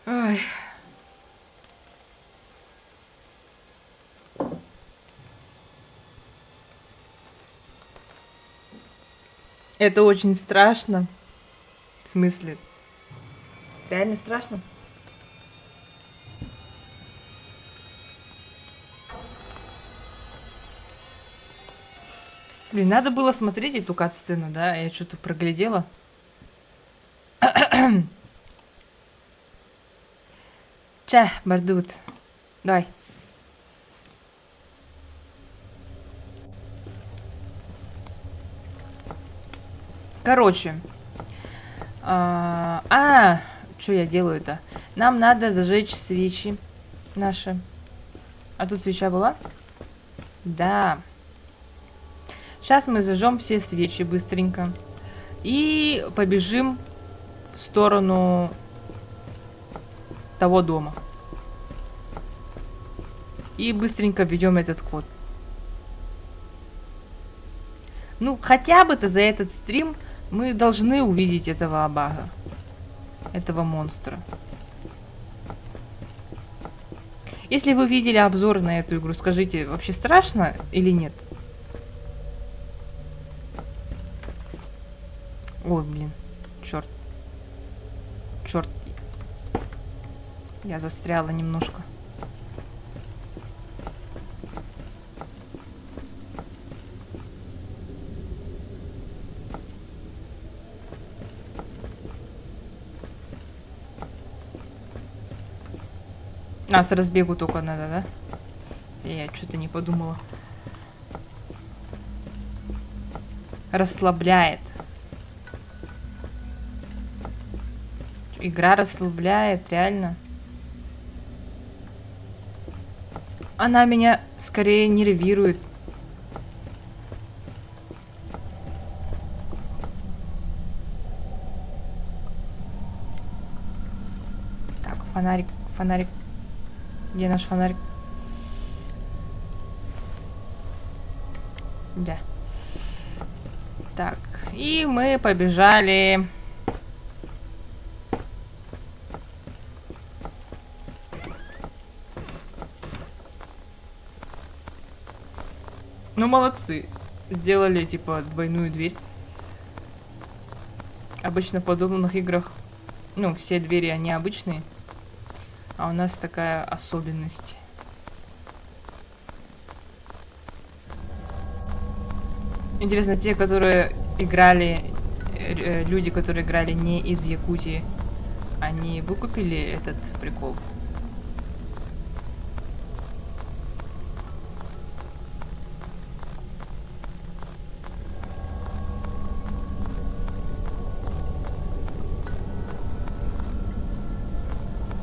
Ой. Это очень страшно. В смысле? Реально страшно? Блин, надо было смотреть эту кат-сцену, да? Я что-то проглядела. Ча, бардут. Давай. Короче. Что я делаю-то? Нам надо зажечь свечи наши. А тут свеча была? Да. Сейчас мы зажжем все свечи быстренько. И побежим в сторону того дома. И быстренько введем этот код. Ну, хотя бы-то за этот стрим мы должны увидеть этого абага. Этого монстра. Если вы видели обзор на эту игру, скажите, вообще страшно или нет? Ой, блин. Черт. Черт. Я застряла немножко. А, с разбегу только надо, да? Я что-то не подумала. Расслабляет. Игра расслабляет, реально. Она меня скорее нервирует. Так, фонарик, фонарик. Где наш фонарик? Да. Так, и мы побежали. Ну, молодцы. Сделали, типа, двойную дверь. Обычно в подобных играх, ну, все двери, они обычные. А у нас такая особенность. Интересно, те, которые играли, люди, которые играли не из Якутии, они выкупили этот прикол?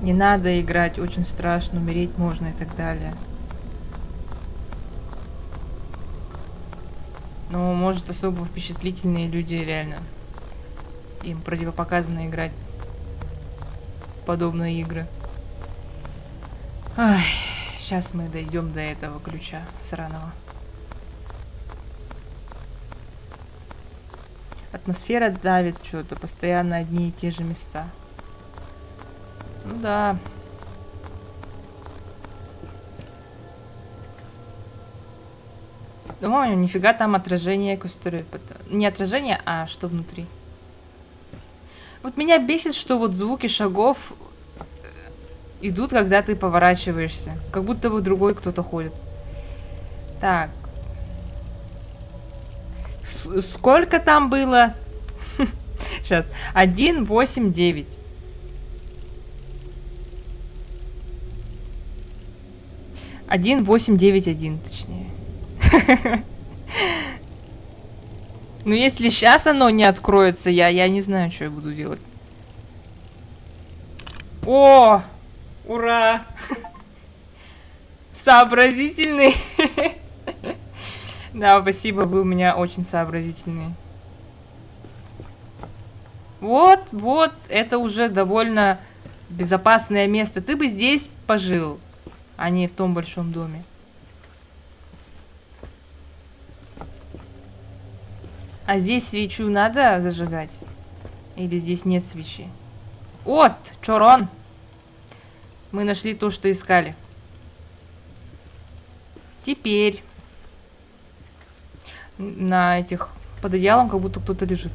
Не надо играть, очень страшно, умереть можно и так далее. Но, может, особо впечатлительные люди реально. Им противопоказано играть в подобные игры. Ай, сейчас мы дойдем до этого ключа сраного. Атмосфера давит что-то, постоянно одни и те же места. Ну да. О, нифига там отражение костеры. Не отражение, а что внутри. Вот меня бесит, что вот звуки шагов идут, когда ты поворачиваешься. Как будто бы другой кто-то ходит. Так. Сколько там было? Сейчас. 1, 8, 9. Один, 8, 9, 1, точнее. Ну, если сейчас оно не откроется, я не знаю, что я буду делать. О! Ура! Сообразительный. Да, спасибо, вы у меня очень сообразительные. Вот, вот, это уже довольно безопасное место. Ты бы здесь пожил, а не в том большом доме. А здесь свечу надо зажигать? Или здесь нет свечи? Вот, Чорон! Мы нашли то, что искали. Теперь на этих под одеялом как будто кто-то лежит.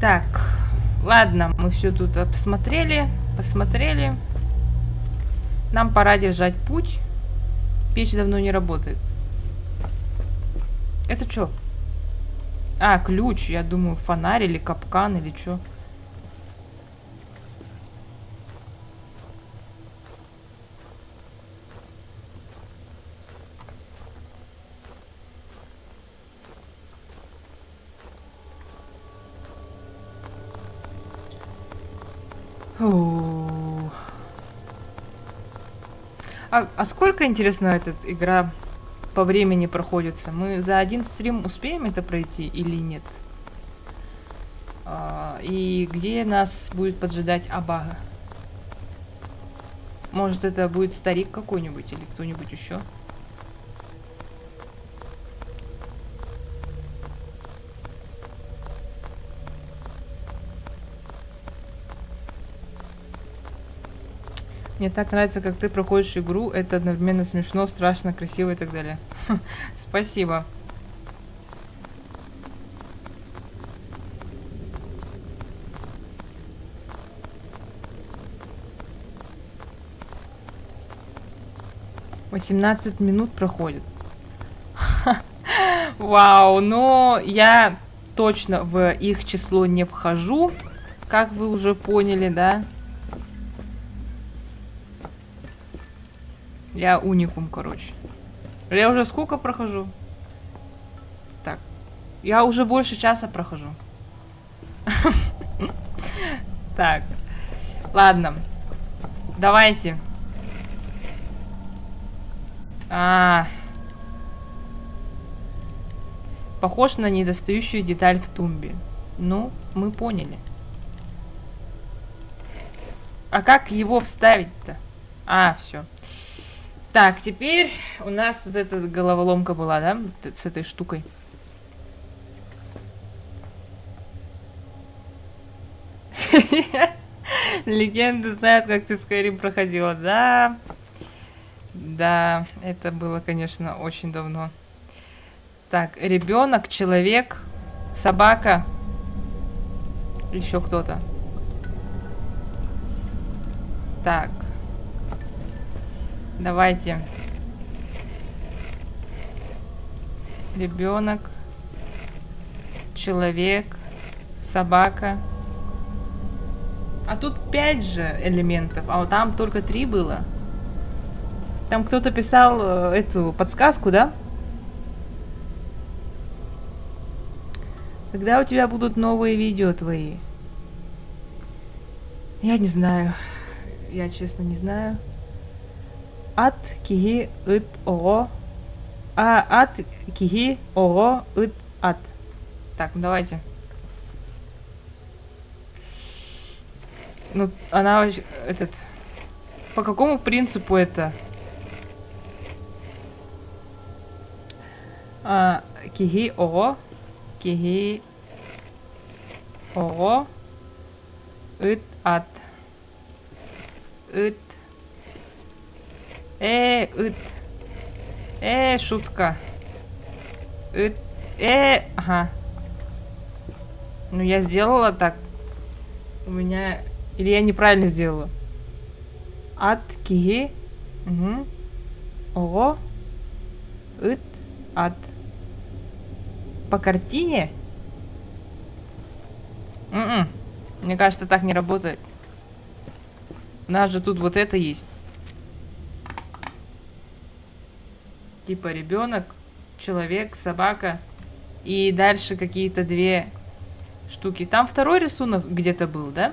Так, ладно, мы все тут посмотрели. Нам пора держать путь. Печь давно не работает. Это что? А, ключ. Я думаю, фонарь или капкан или что. А сколько, интересно, эта игра по времени проходится? Мы за один стрим успеем это пройти или нет? И где нас будет поджидать Абага? Может, это будет старик какой-нибудь или кто-нибудь еще? Мне так нравится, как ты проходишь игру. Это одновременно смешно, страшно, красиво и так далее. Спасибо. «18 минут проходит». Вау, но я точно в их число не вхожу, как вы уже поняли, да? Я уникум, короче. Я уже сколько прохожу? Так, я уже больше часа прохожу. Так, ладно. Давайте. Похож на недостающую деталь в тумбе. Ну, мы поняли. А как его вставить-то? Все. Так, теперь у нас вот эта головоломка была, да? С этой штукой. Легенды знают, как ты Skyrim проходила. Да. Да, это было, конечно, очень давно. Так, ребенок, человек, собака. Еще кто-то. Так. Давайте. Ребенок, человек, собака. А тут 5 же элементов, а вот там только 3 было. Там кто-то писал эту подсказку, да? Когда у тебя будут новые видео твои? Я не знаю. Я честно не знаю. Ат киги ит ого. Ат киги ого ит ат. Так, ну давайте. Ну, она этот... По какому принципу это? Киги ого. Киги ого. Ит ат. Ит. Ит. Шутка. Ит. Ага. Ну, я сделала так. У меня... Или я неправильно сделала? Ат, киги. Угу. Ого. Ит. Ат. По картине? Мне кажется, так не работает. У нас же тут вот это есть. Типа ребенок, человек, собака. И дальше какие-то 2 штуки. Там второй рисунок где-то был, да?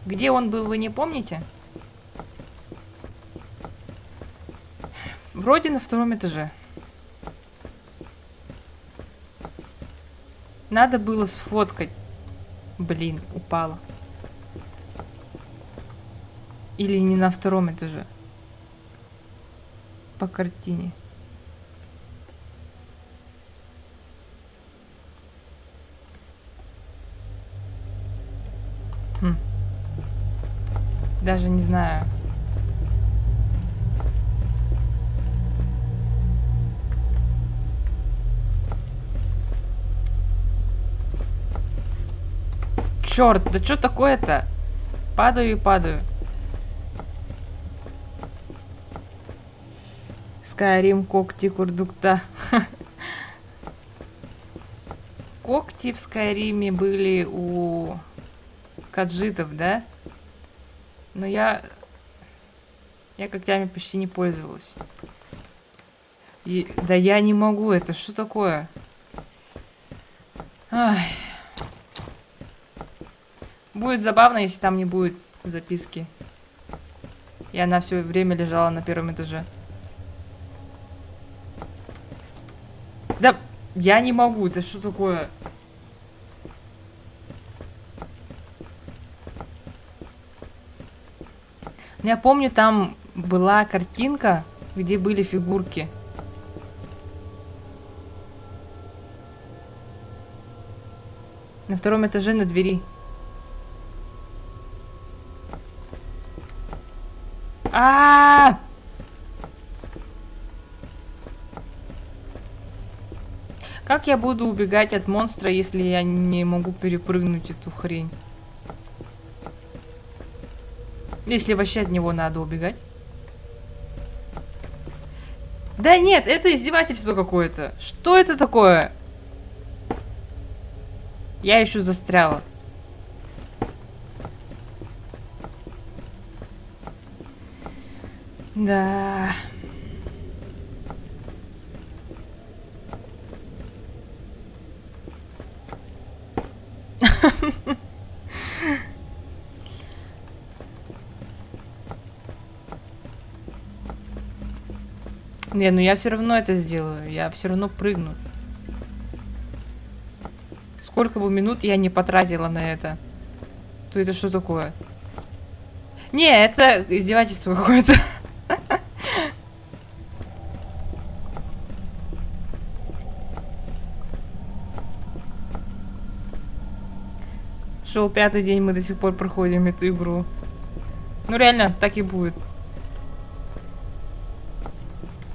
Где он был, вы не помните? Вроде на 2-м этаже. Надо было сфоткать. Блин, упала. Или не на 2-м этаже. По картине. Даже не знаю. Черт, да что такое-то? Падаю и падаю. Skyrim, когти, курдукта. Когти в Скайриме были у каджитов, да? Но я когтями почти не пользовалась. Да я не могу, это что такое? Ай. Будет забавно, если там не будет записки. И она все время лежала на 1-м этаже. Да, я не могу, это что такое? Я помню, там была картинка, где были фигурки. На втором этаже на двери. А! Как я буду убегать от монстра, если я не могу перепрыгнуть эту хрень? Если вообще от него надо убегать. Да нет, это издевательство какое-то. Что это такое? Я еще застряла. Да. Не, ну я все равно это сделаю. Я все равно прыгну. Сколько бы минут я не потратила на это. То это что такое? Не, это издевательство какое-то. Шел 5-й день, мы до сих пор проходим эту игру. Ну реально, так и будет.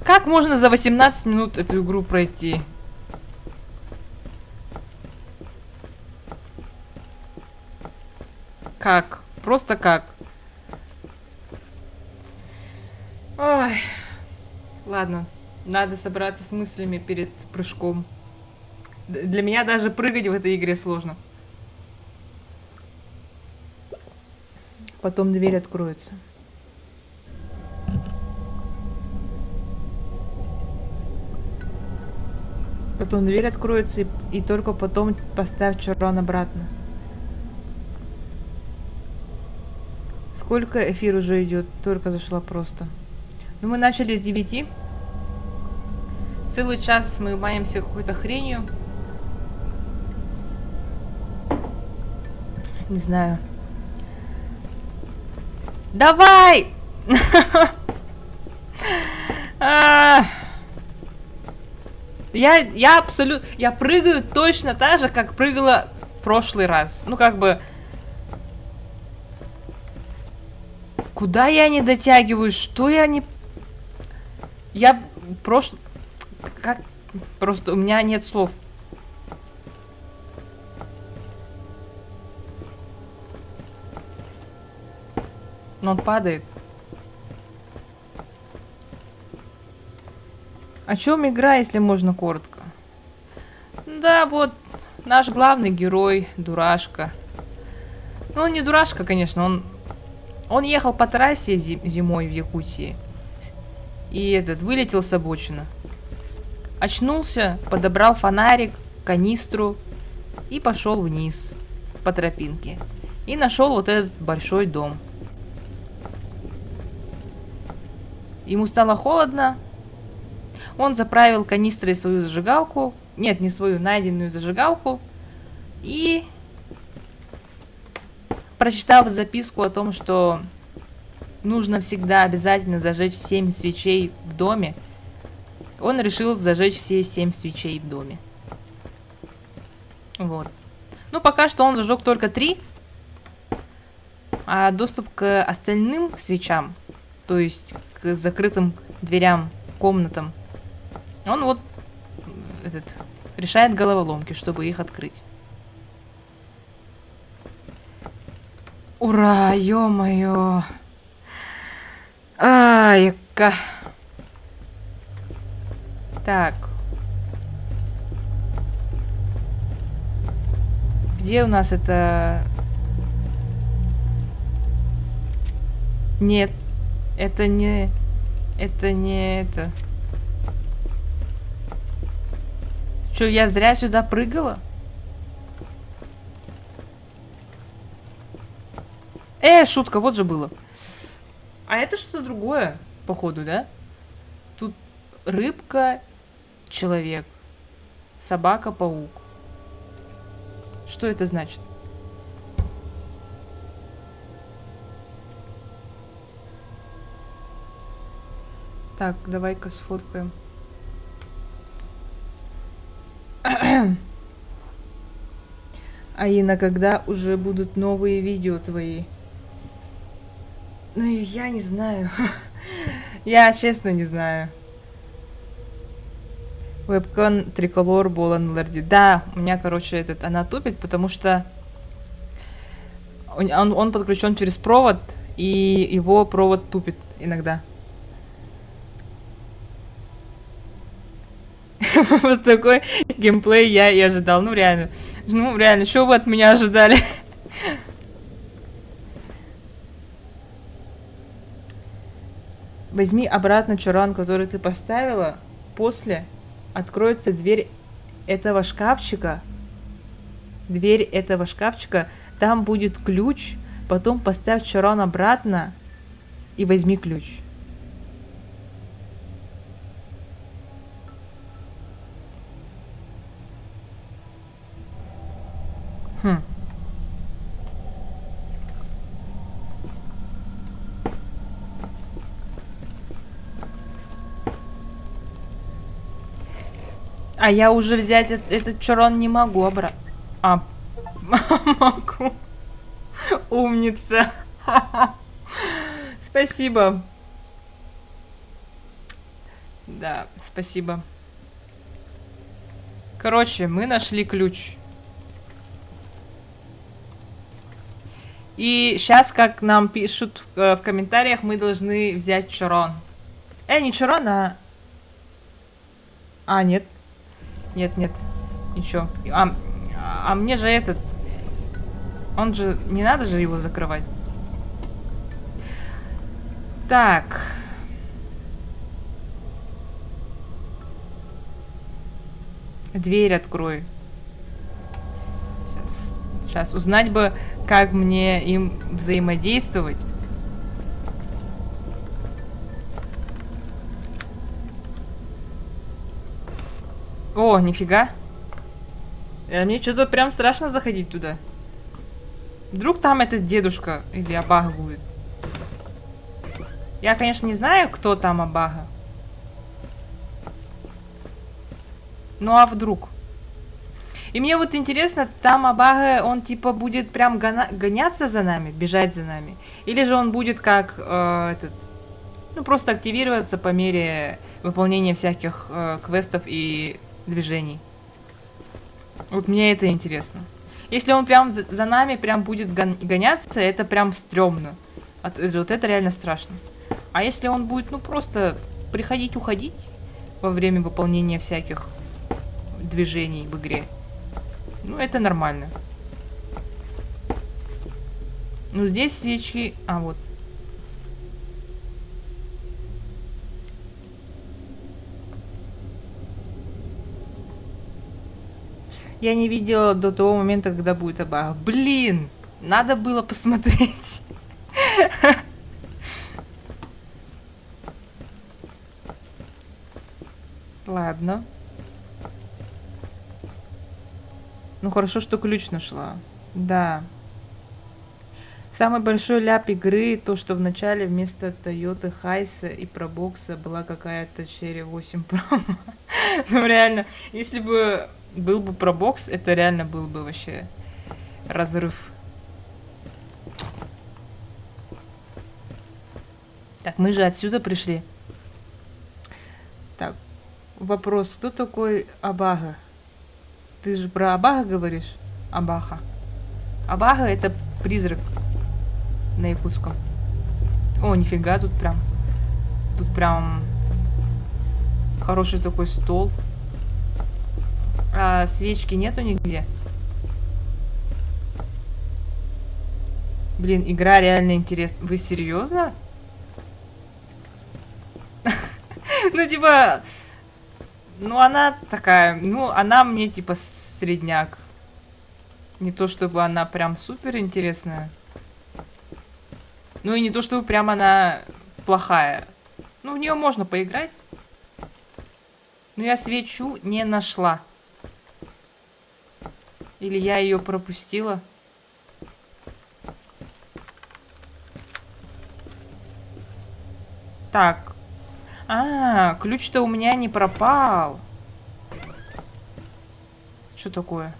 Как можно за 18 минут эту игру пройти? Как? Просто как? Ой. Ладно, надо собраться с мыслями перед прыжком. Для меня даже прыгать в этой игре сложно. Потом дверь откроется. Потом дверь откроется, и только потом поставь чарон обратно. Сколько эфир уже идет? Только зашла просто. Ну, мы начали с 9. Целый час мы маемся какой-то хренью. Не знаю. Давай! Я абсолютно... Я прыгаю точно так же, как прыгала в прошлый раз. Ну, как бы... Куда я не дотягиваю? Что я не... Я прошлый... Как... Просто у меня нет слов. Но он падает. О чем игра, если можно коротко? Да, вот наш главный герой, дурашка. Ну, он не дурашка, конечно, он ехал по трассе зимой в Якутии. И вылетел с обочины. Очнулся, подобрал фонарик, канистру и пошел вниз по тропинке. И нашел вот этот большой дом. Ему стало холодно. Он заправил канистрой свою зажигалку. Нет, не свою, найденную зажигалку. И, прочитав записку о том, что нужно всегда обязательно зажечь 7 свечей в доме, он решил зажечь все 7 свечей в доме. Вот. Ну, пока что он зажег только 3. А доступ к остальным свечам, то есть к закрытым дверям, комнатам, он вот решает головоломки, чтобы их открыть. Ура, ё-моё. Ай-ка. Так. Где у нас это... Нет, это не... Это не это... Что, я зря сюда прыгала? Шутка, вот же было. А это что-то другое, походу, да? Тут рыбка, человек, собака, паук. Что это значит? Так, давай-ка сфоткаем. Аина, когда уже будут новые видео твои? Ну, я не знаю. Я честно не знаю. Вебкон триколор Болан-Лерди. Да, у меня, короче, она тупит, потому что он подключен через провод, и его провод тупит иногда. Вот такой геймплей я и ожидал. Ну, реально. Ну, реально, что вы от меня ожидали? Возьми обратно чуран, который ты поставила. После откроется дверь этого шкафчика. Дверь этого шкафчика. Там будет ключ. Потом поставь чуран обратно и возьми ключ. Хм. А я уже взять этот чурон не могу обратно. А, могу. Умница. Спасибо. Да, спасибо. Короче, мы нашли ключ. И сейчас, как нам пишут в комментариях, мы должны взять чурон. Не чурон, а... А, нет. Нет, нет. Ничего. А мне же этот... Он же... Не надо же его закрывать. Так. Дверь открой. Сейчас узнать бы, как мне им взаимодействовать. О, нифига. Мне что-то прям страшно заходить туда. Вдруг там этот дедушка или Абага будет. Я, конечно, не знаю, кто там Абага. Ну а вдруг? И мне вот интересно, там Абага, он типа будет прям гоняться за нами, бежать за нами? Или же он будет как ну просто активироваться по мере выполнения всяких квестов и движений? Вот мне это интересно. Если он прям за нами прям будет гоняться, это прям стрёмно. Вот это реально страшно. А если он будет, ну, просто приходить-уходить во время выполнения всяких движений в игре, ну, это нормально. Ну, здесь свечки... А, вот. Я не видела до того момента, когда будет Абага. Блин! Надо было посмотреть. Ладно. Ну, хорошо, что ключ нашла. Да. Самый большой ляп игры, то, что в начале вместо Toyota Хайса и Пробокса была какая-то Cherry 8 Pro. Ну, реально, если бы был бы Пробокс, это реально был бы вообще разрыв. Так, мы же отсюда пришли. Так, вопрос, кто такой Абага? Ты же про Абага говоришь? Абаха. Абага — это призрак на якутском. О, нифига, тут прям хороший такой стол. А свечки нету нигде? Блин, игра реально интересная. Вы серьезно? Ну, типа... Ну, она такая... Ну, она мне, типа, средняк. Не то, чтобы она прям супер интересная. Ну, и не то, чтобы прям она плохая. Ну, в нее можно поиграть. Но я свечу не нашла. Или я ее пропустила. Так. А, ключ-то у меня не пропал. Что такое?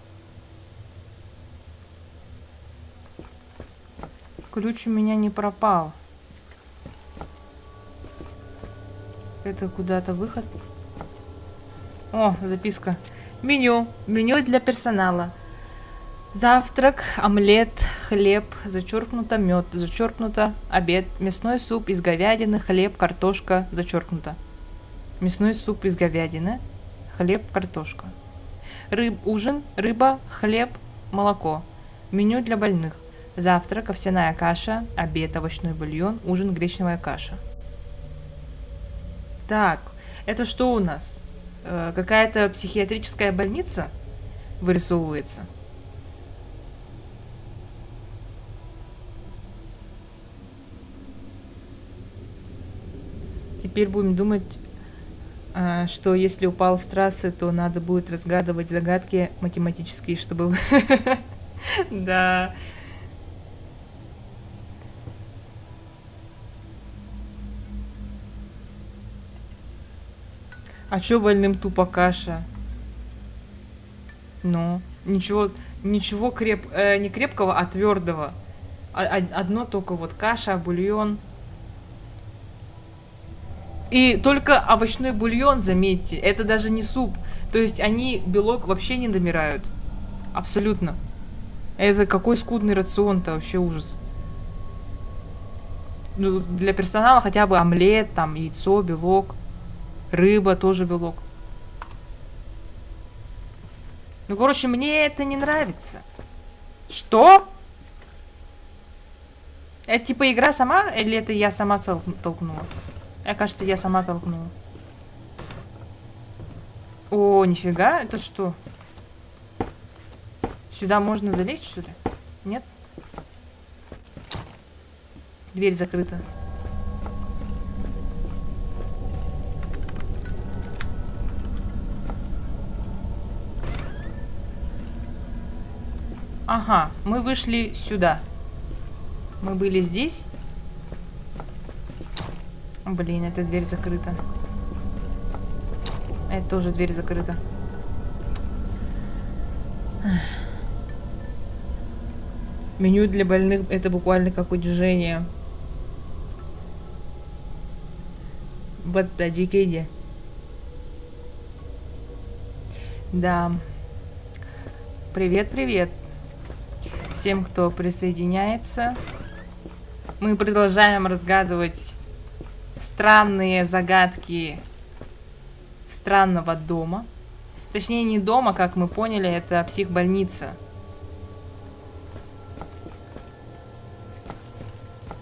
Ключ у меня не пропал. Это куда-то выход. О, записка. Меню. Меню для персонала. Завтрак, омлет, хлеб, зачеркнуто мед, зачеркнуто обед, мясной суп из говядины, хлеб, картошка, зачеркнуто. Мясной суп из говядины, хлеб, картошка. Ужин, рыба, хлеб, молоко. Меню для больных. Завтрак, овсяная каша, обед, овощной бульон, ужин, гречневая каша. Так, это что у нас? Какая-то психиатрическая больница вырисовывается? Теперь будем думать, что если упал с трассы, то надо будет разгадывать загадки математические, чтобы... Да. А чё больным тупо каша? Ну, ничего не крепкого, а твердого. Одно только вот каша, бульон. И только овощной бульон, заметьте, это даже не суп. То есть они белок вообще не домирают. Абсолютно. Это какой скудный рацион-то, вообще ужас. Ну, для персонала хотя бы омлет, там, яйцо, белок. Рыба тоже белок. Ну, короче, мне это не нравится. Что? Это типа игра сама, или это я сама толкнула? Я, кажется, я сама толкнула. О, нифига, это что? Сюда можно залезть, что ли? Нет? Дверь закрыта. Ага, мы вышли сюда. Мы были здесь. Блин, эта дверь закрыта. Это тоже дверь закрыта. Меню для больных — это буквально как удержание. Вот таджикиде. Да. Привет, привет. Всем, кто присоединяется. Мы продолжаем разгадывать странные загадки странного дома. Точнее, не дома, как мы поняли, это психбольница.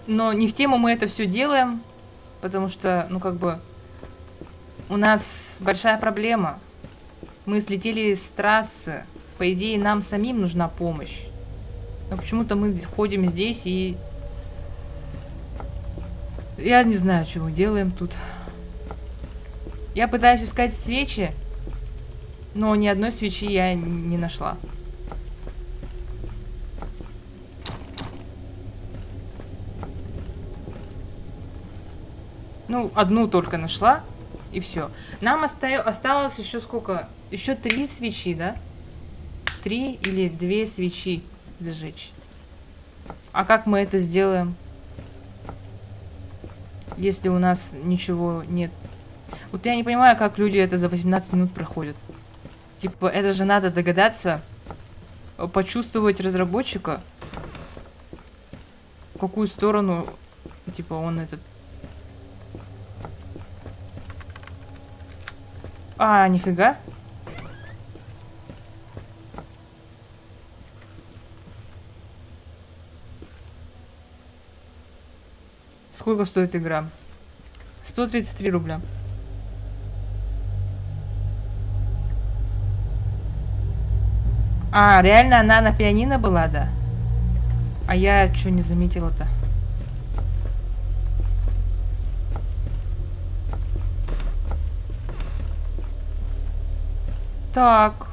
Но не в тему мы это все делаем, потому что, ну как бы, у нас большая проблема. Мы слетели с трассы. По идее, нам самим нужна помощь. Но почему-то мы ходим здесь и... Я не знаю, что мы делаем тут. Я пытаюсь искать свечи, но ни одной свечи я не нашла. Ну, одну только нашла, и все. Нам осталось еще сколько? Еще 3 свечи, да? 3 или 2 свечи зажечь. А как мы это сделаем, если у нас ничего нет? Вот я не понимаю, как люди это за 18 минут проходят. Типа, это же надо догадаться, почувствовать разработчика, в какую сторону, типа, он этот... А, нифига. Сколько стоит игра? 133 рубля. А, реально она на пианино была, да? А я что не заметила-то? Так.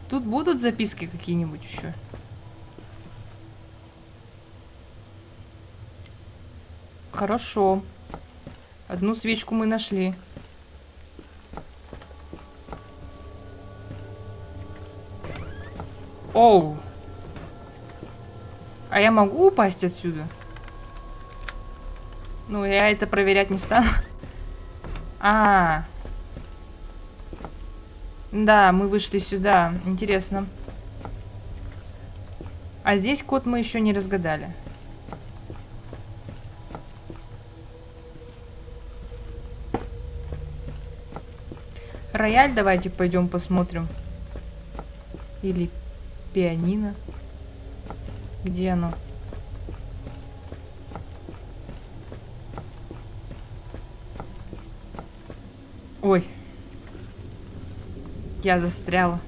Тут будут записки какие-нибудь еще? Хорошо. Одну свечку мы нашли. Оу. А я могу упасть отсюда? Ну, я это проверять не стану. Да, мы вышли сюда. Интересно. А здесь код мы еще не разгадали. Рояль давайте пойдем посмотрим. Или пианино. Где оно? Ой. Я застряла.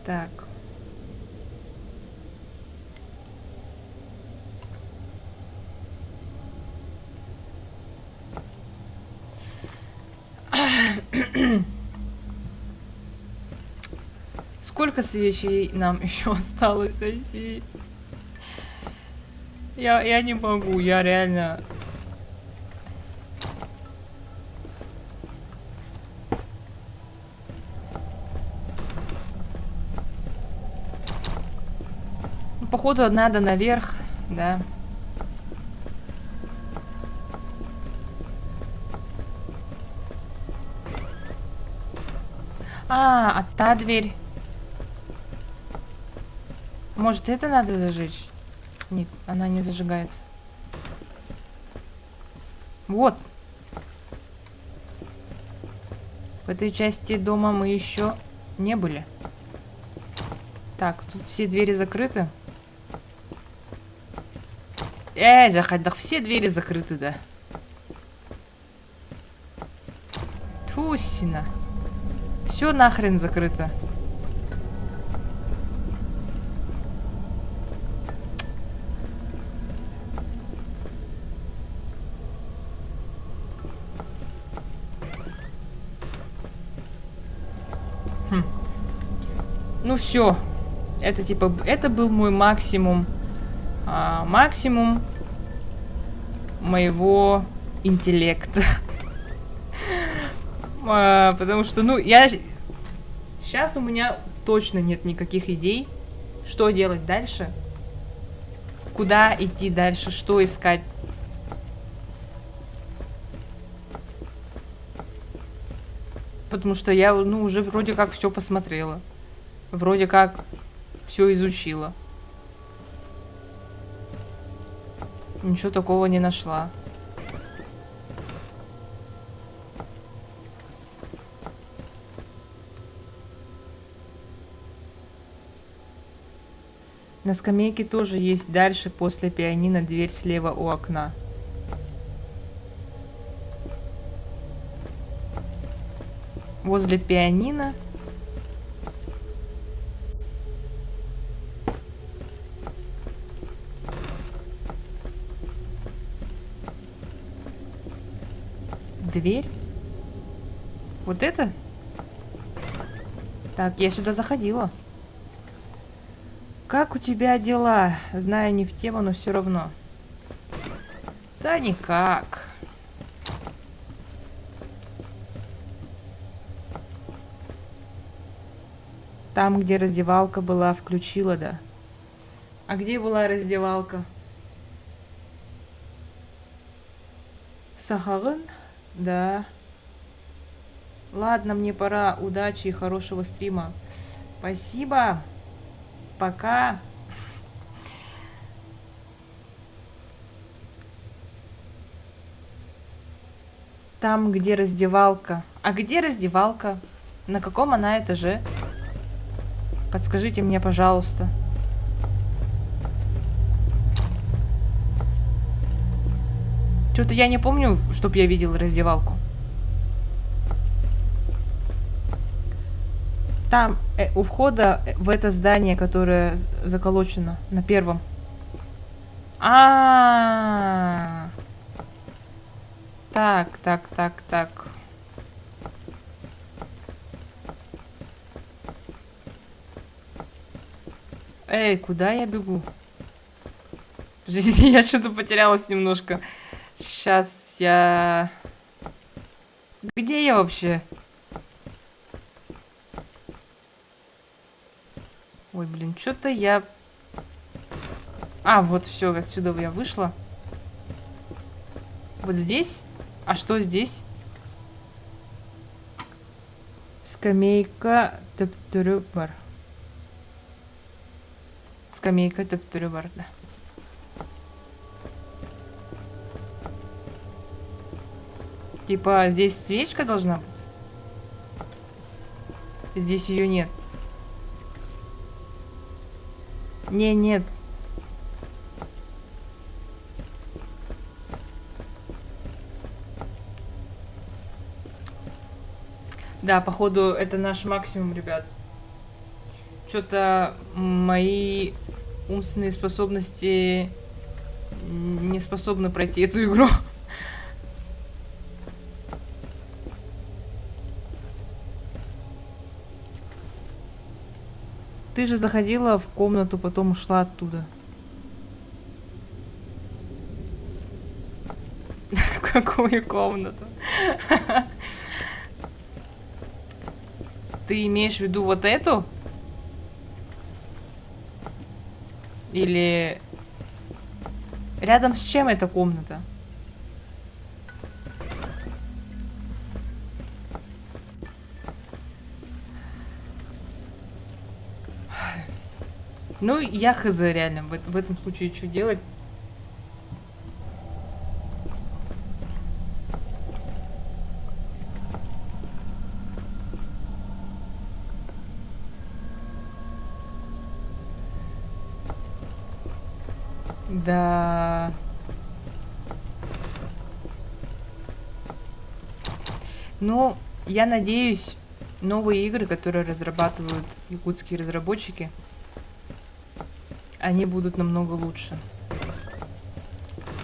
Так. Сколько свечей нам еще осталось найти? Я не могу, я реально... Ну, походу, надо наверх, да. А та дверь. Может, это надо зажечь? Нет, она не зажигается. Вот. В этой части дома мы еще не были. Так, тут все двери закрыты. Жахадах, все двери закрыты, да. Тусина. Все нахрен закрыто. Ну все. Это типа, это был мой максимум. Максимум моего интеллекта. Потому что, ну, я... Сейчас у меня точно нет никаких идей, что делать дальше. Куда идти дальше, что искать. Потому что я, ну, уже вроде как все посмотрела. Вроде как все изучила. Ничего такого не нашла. На скамейке тоже есть дальше, после пианино, дверь слева у окна. Возле пианино. Дверь. Вот это? Так, я сюда заходила. Как у тебя дела? Знаю, не в тему, но все равно. Да никак. Там, где раздевалка была, включила, да. А где была раздевалка? Сахарын? Да. Ладно, мне пора. Удачи и хорошего стрима. Спасибо. Пока. Там, где раздевалка. А где раздевалка? На каком она этаже? Подскажите мне, пожалуйста. Что-то я не помню, чтоб я видел раздевалку. Там, у входа в это здание, которое заколочено на первом. Так. Эй, куда я бегу? Я что-то потерялась немножко. Сейчас Я... Где я вообще? Ой, блин, что-то я... А, вот все, отсюда я вышла. Вот здесь? А что здесь? Скамейка Тептурюбар. Скамейка Тептурюбар, да. Типа, здесь свечка должна быть? Здесь ее нет. Не, нет. Да, походу, это наш максимум, ребят. Что-то мои умственные способности не способны пройти эту игру. Ты же заходила в комнату, потом ушла оттуда. Какую комнату? Ты имеешь в виду вот эту? Или... Рядом с чем эта комната? Ну, я хз, реально. В этом случае что делать? Да. Ну, я надеюсь, новые игры, которые разрабатывают якутские разработчики, они будут намного лучше.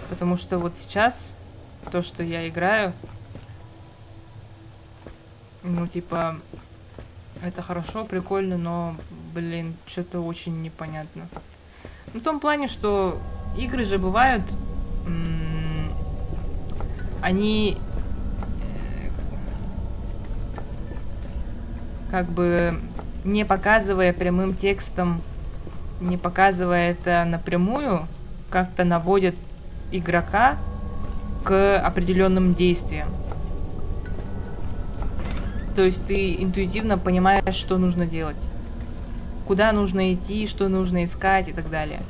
Потому что вот сейчас то, что я играю, ну, типа, это хорошо, прикольно, но, блин, что-то очень непонятно. Ну, в том плане, что игры же бывают, они как бы не показывая прямым текстом, не показывая это напрямую, как-то наводят игрока к определенным действиям. То есть ты интуитивно понимаешь, что нужно делать, куда нужно идти, что нужно искать и так далее.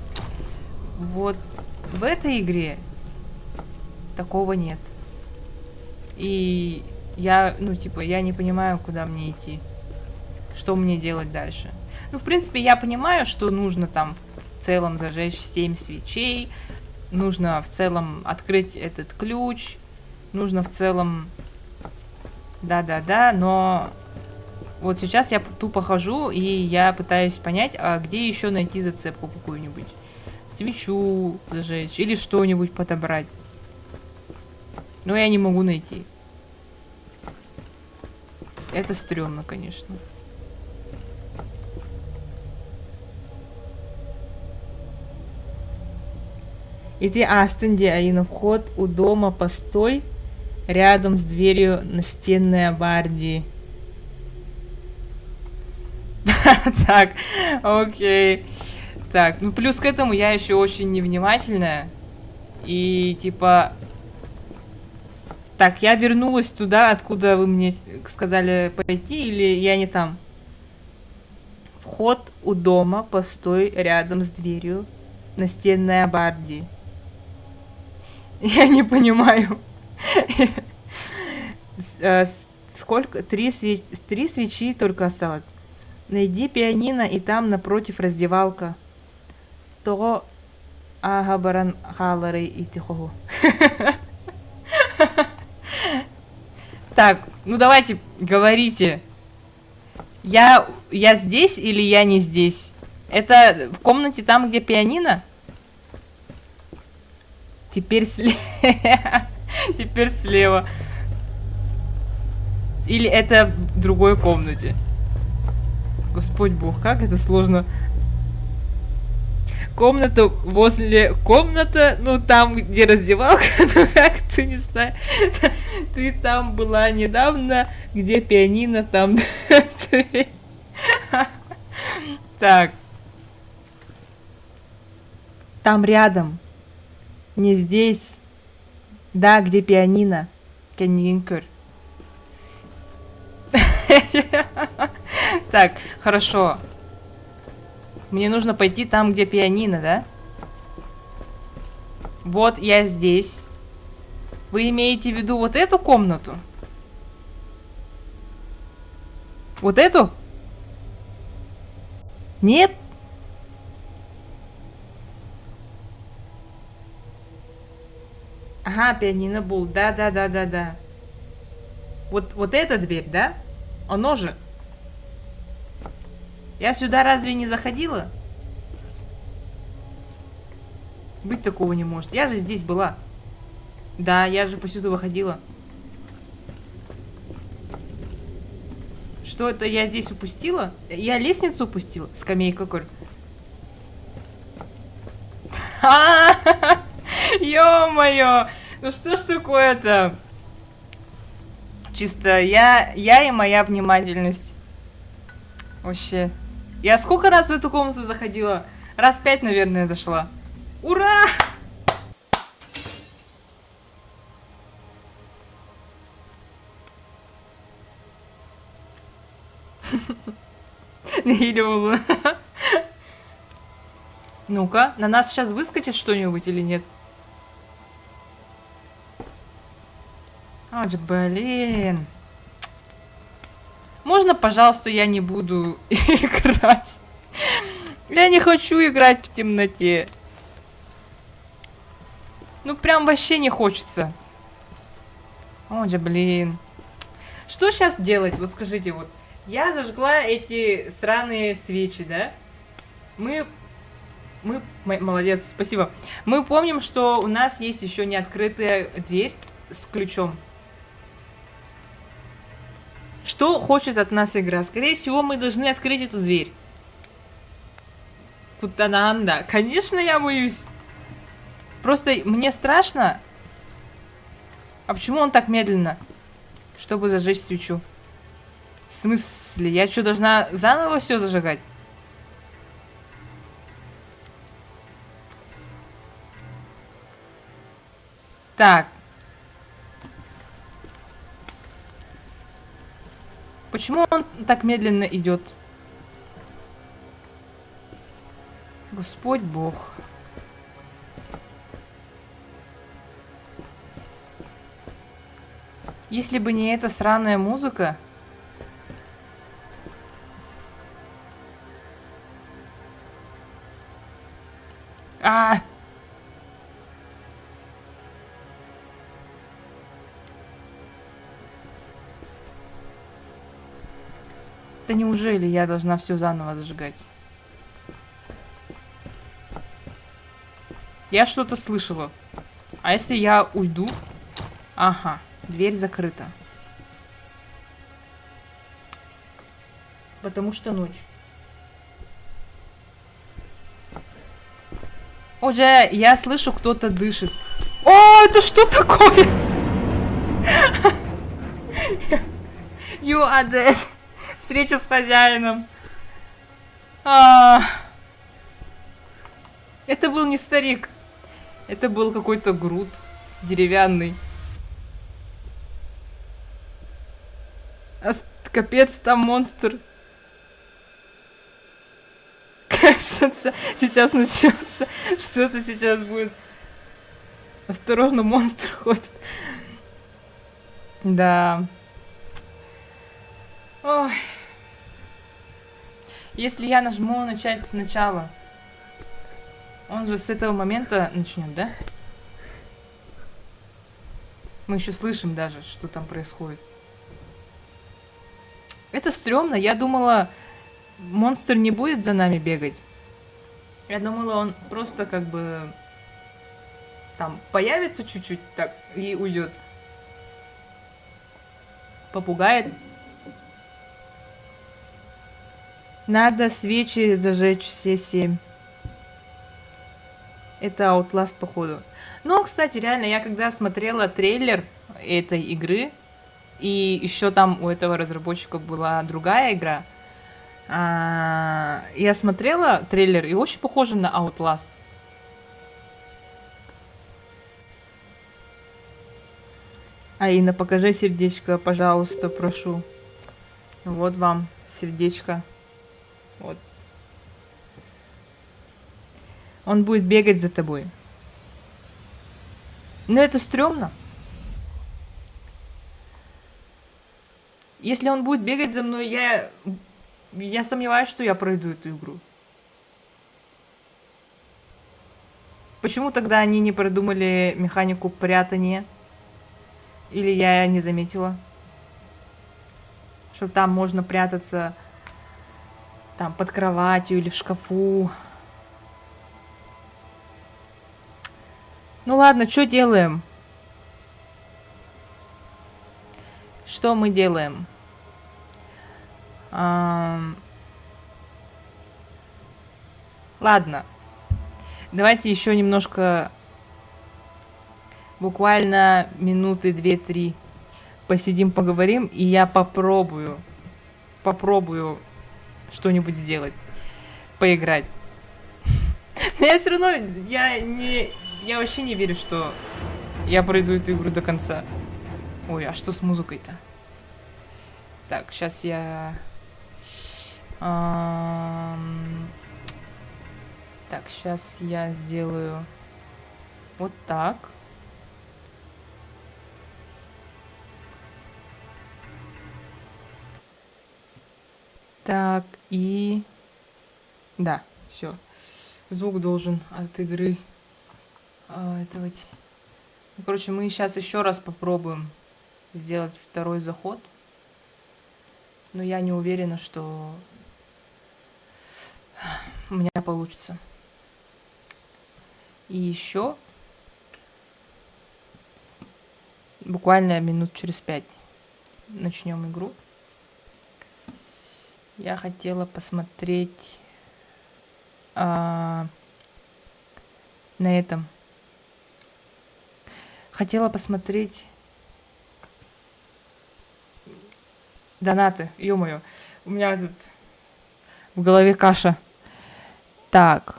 Вот в этой игре такого нет. И я, ну, типа, я не понимаю, куда мне идти, что мне делать дальше. Ну, в принципе, я понимаю, что нужно там в целом зажечь 7 свечей, нужно в целом открыть этот ключ, нужно в целом... Да-да-да, но вот сейчас я тупо хожу, и я пытаюсь понять, а где еще найти зацепку какую-нибудь. Свечу зажечь или что-нибудь подобрать. Но я не могу найти. Это стрёмно, конечно. Иди Астенди, Аина, вход у дома постой, рядом с дверью настенная Барди. Так, окей. Так, ну плюс к этому я еще очень невнимательная. И типа... Так, я вернулась туда, откуда вы мне сказали пойти, или я не там? Вход у дома постой рядом с дверью настенная Барди. Я не понимаю. Сколько? Три свечи только осталось. Найди пианино, и там напротив раздевалка. То агабаран халары и тихого. Так, ну давайте, говорите. Я здесь или я не здесь? Это в комнате там, где пианино? Теперь слева. Теперь слева. Или это в другой комнате? Господь Бог, как это сложно. Комната возле комната, ну там, где раздевалка, ну как-то не знаю. Ты там была недавно, где пианино, там дверь. Так, там рядом, не здесь. Да, где пианино. Канинкер. Так, хорошо. Мне нужно пойти там, где пианино, да? Вот я здесь. Вы имеете в виду вот эту комнату? Вот эту? Нет? Ага, пианино был. Да. Вот эта дверь, да? Оно же. Я сюда разве не заходила? Быть такого не может. Я же здесь была. Да, я же посюда выходила. Что это я здесь упустила? Я лестницу упустила? Скамейка, коль. Ё-моё! Ну что ж такое-то? Чисто я и моя внимательность. Вообще. Я сколько раз в эту комнату заходила? Раз 5, наверное, зашла. Ура! Ну-ка, на нас сейчас выскочит что-нибудь или нет? Ой, блин. Можно, пожалуйста, я не буду играть? Я не хочу играть в темноте. Ну, прям вообще не хочется. Ой, блин. Что сейчас делать? Вот скажите, вот. Я зажгла эти сраные свечи, да? Молодец, спасибо. Мы помним, что у нас есть еще не открытая дверь с ключом. Что хочет от нас игра? Скорее всего, мы должны открыть эту дверь. Кутананда. Конечно, я боюсь. Просто мне страшно. А почему он так медленно? Чтобы зажечь свечу. В смысле? Я что, должна заново все зажигать? Так. Почему он так медленно идет? Господь Бог. Если бы не эта сраная музыка... А! Да неужели я должна все заново зажигать? Я что-то слышала. А если я уйду? Ага, дверь закрыта. Потому что ночь. Уже я слышу, кто-то дышит. О, это что такое? You are dead. Встреча с хозяином. Это был не старик. Это был какой-то груд деревянный. Капец, там монстр. Что-то сейчас начнется. Что-то сейчас будет. Осторожно, монстр ходит. Да. Ой. Если я нажму начать сначала, он же с этого момента начнет, да? Мы еще слышим даже, что там происходит. Это стрёмно. Я думала, монстр не будет за нами бегать. Я думала, он просто как бы там появится чуть-чуть так и уйдет. Попугает. Надо свечи зажечь все 7. Это Outlast, походу. Но, кстати, реально, я когда смотрела трейлер этой игры, и еще там у этого разработчика была другая игра, я смотрела трейлер и очень похоже на Outlast. Аина, покажи сердечко, пожалуйста, прошу. Вот вам сердечко. Вот. Он будет бегать за тобой. Но это стрёмно. Если он будет бегать за мной, я сомневаюсь, что я пройду эту игру. Почему тогда они не продумали механику прятания? Или я не заметила? Что там можно прятаться там под кроватью или в шкафу. Ну ладно, что делаем? Что мы делаем? Ладно. Давайте еще немножко, буквально минуты 2-3 посидим, поговорим, и я попробую что-нибудь сделать, поиграть. Но я все равно, я вообще не верю, что я пройду эту игру до конца. Ой, а что с музыкой-то? Так, сейчас я... Так, сейчас я сделаю вот так. Так, и... Да, все. Звук должен от игры этого... Ну, короче, мы сейчас еще раз попробуем сделать второй заход. Но я не уверена, что у меня получится. И еще буквально минут через 5 начнем игру. Я хотела посмотреть на этом. Хотела посмотреть донаты. Ё-моё, у меня тут в голове каша. Так.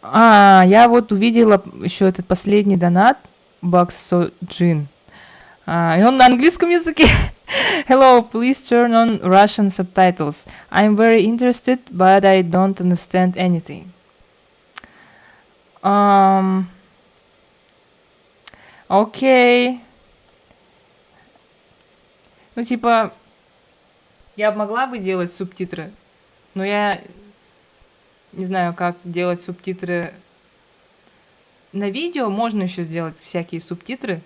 Я вот увидела еще этот последний донат. Баксо Джин. И он на английском языке. Hello, please turn on Russian subtitles. I'm very interested, but I don't understand anything. Окей. Ну, типа, я могла бы делать субтитры, но я не знаю, как делать субтитры. На видео можно еще сделать всякие субтитры.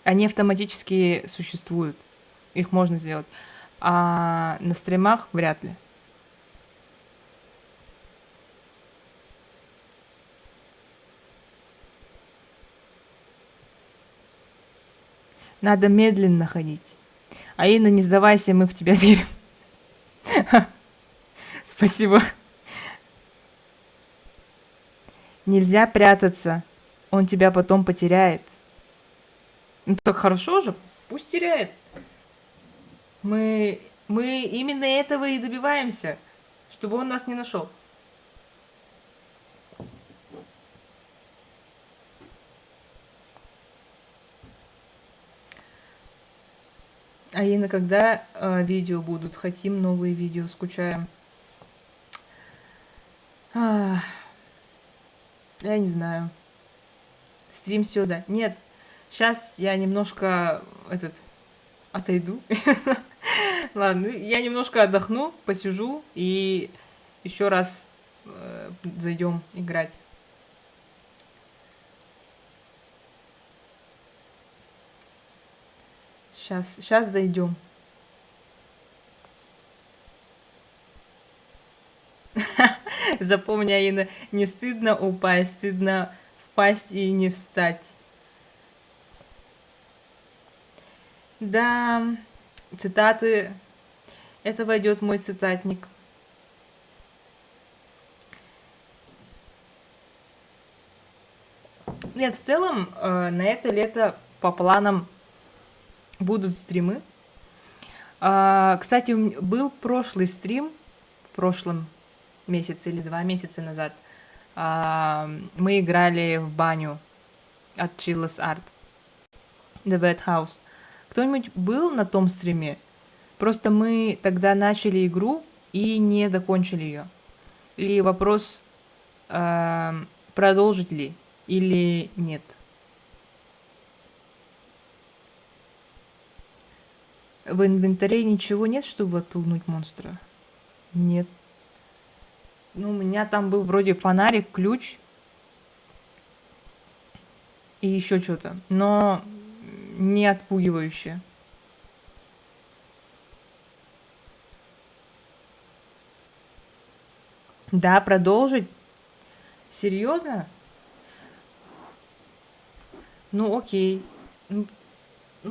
Они автоматически существуют. Их можно сделать. А на стримах вряд ли. Надо медленно ходить. Аина, не сдавайся, мы в тебя верим. Спасибо. Нельзя прятаться. Он тебя потом потеряет. Ну так хорошо же, пусть теряет. Мы именно этого и добиваемся, чтобы он нас не нашел. Аина, когда видео будут? Хотим новые видео, скучаем. Я не знаю. Стрим сюда. Нет, сейчас я немножко отойду. Ладно, я немножко отдохну, посижу и еще раз зайдем играть. Сейчас зайдем. Запомни, Аина, не стыдно упасть, стыдно впасть и не встать. Да, цитаты. Это войдет в мой цитатник. Нет, в целом, на это лето по планам будут стримы. Кстати, был прошлый стрим в прошлом месяце или 2 месяца назад. Мы играли в баню от Chillas Art, The Bad House. Кто-нибудь был на том стриме? Просто мы тогда начали игру и не закончили ее. И вопрос, продолжить ли или нет. В инвентаре ничего нет, чтобы отпугнуть монстра? Нет. Ну, у меня там был вроде фонарик, ключ и еще что-то, но не отпугивающее. Да, продолжить? Серьезно? Ну, окей. Ну,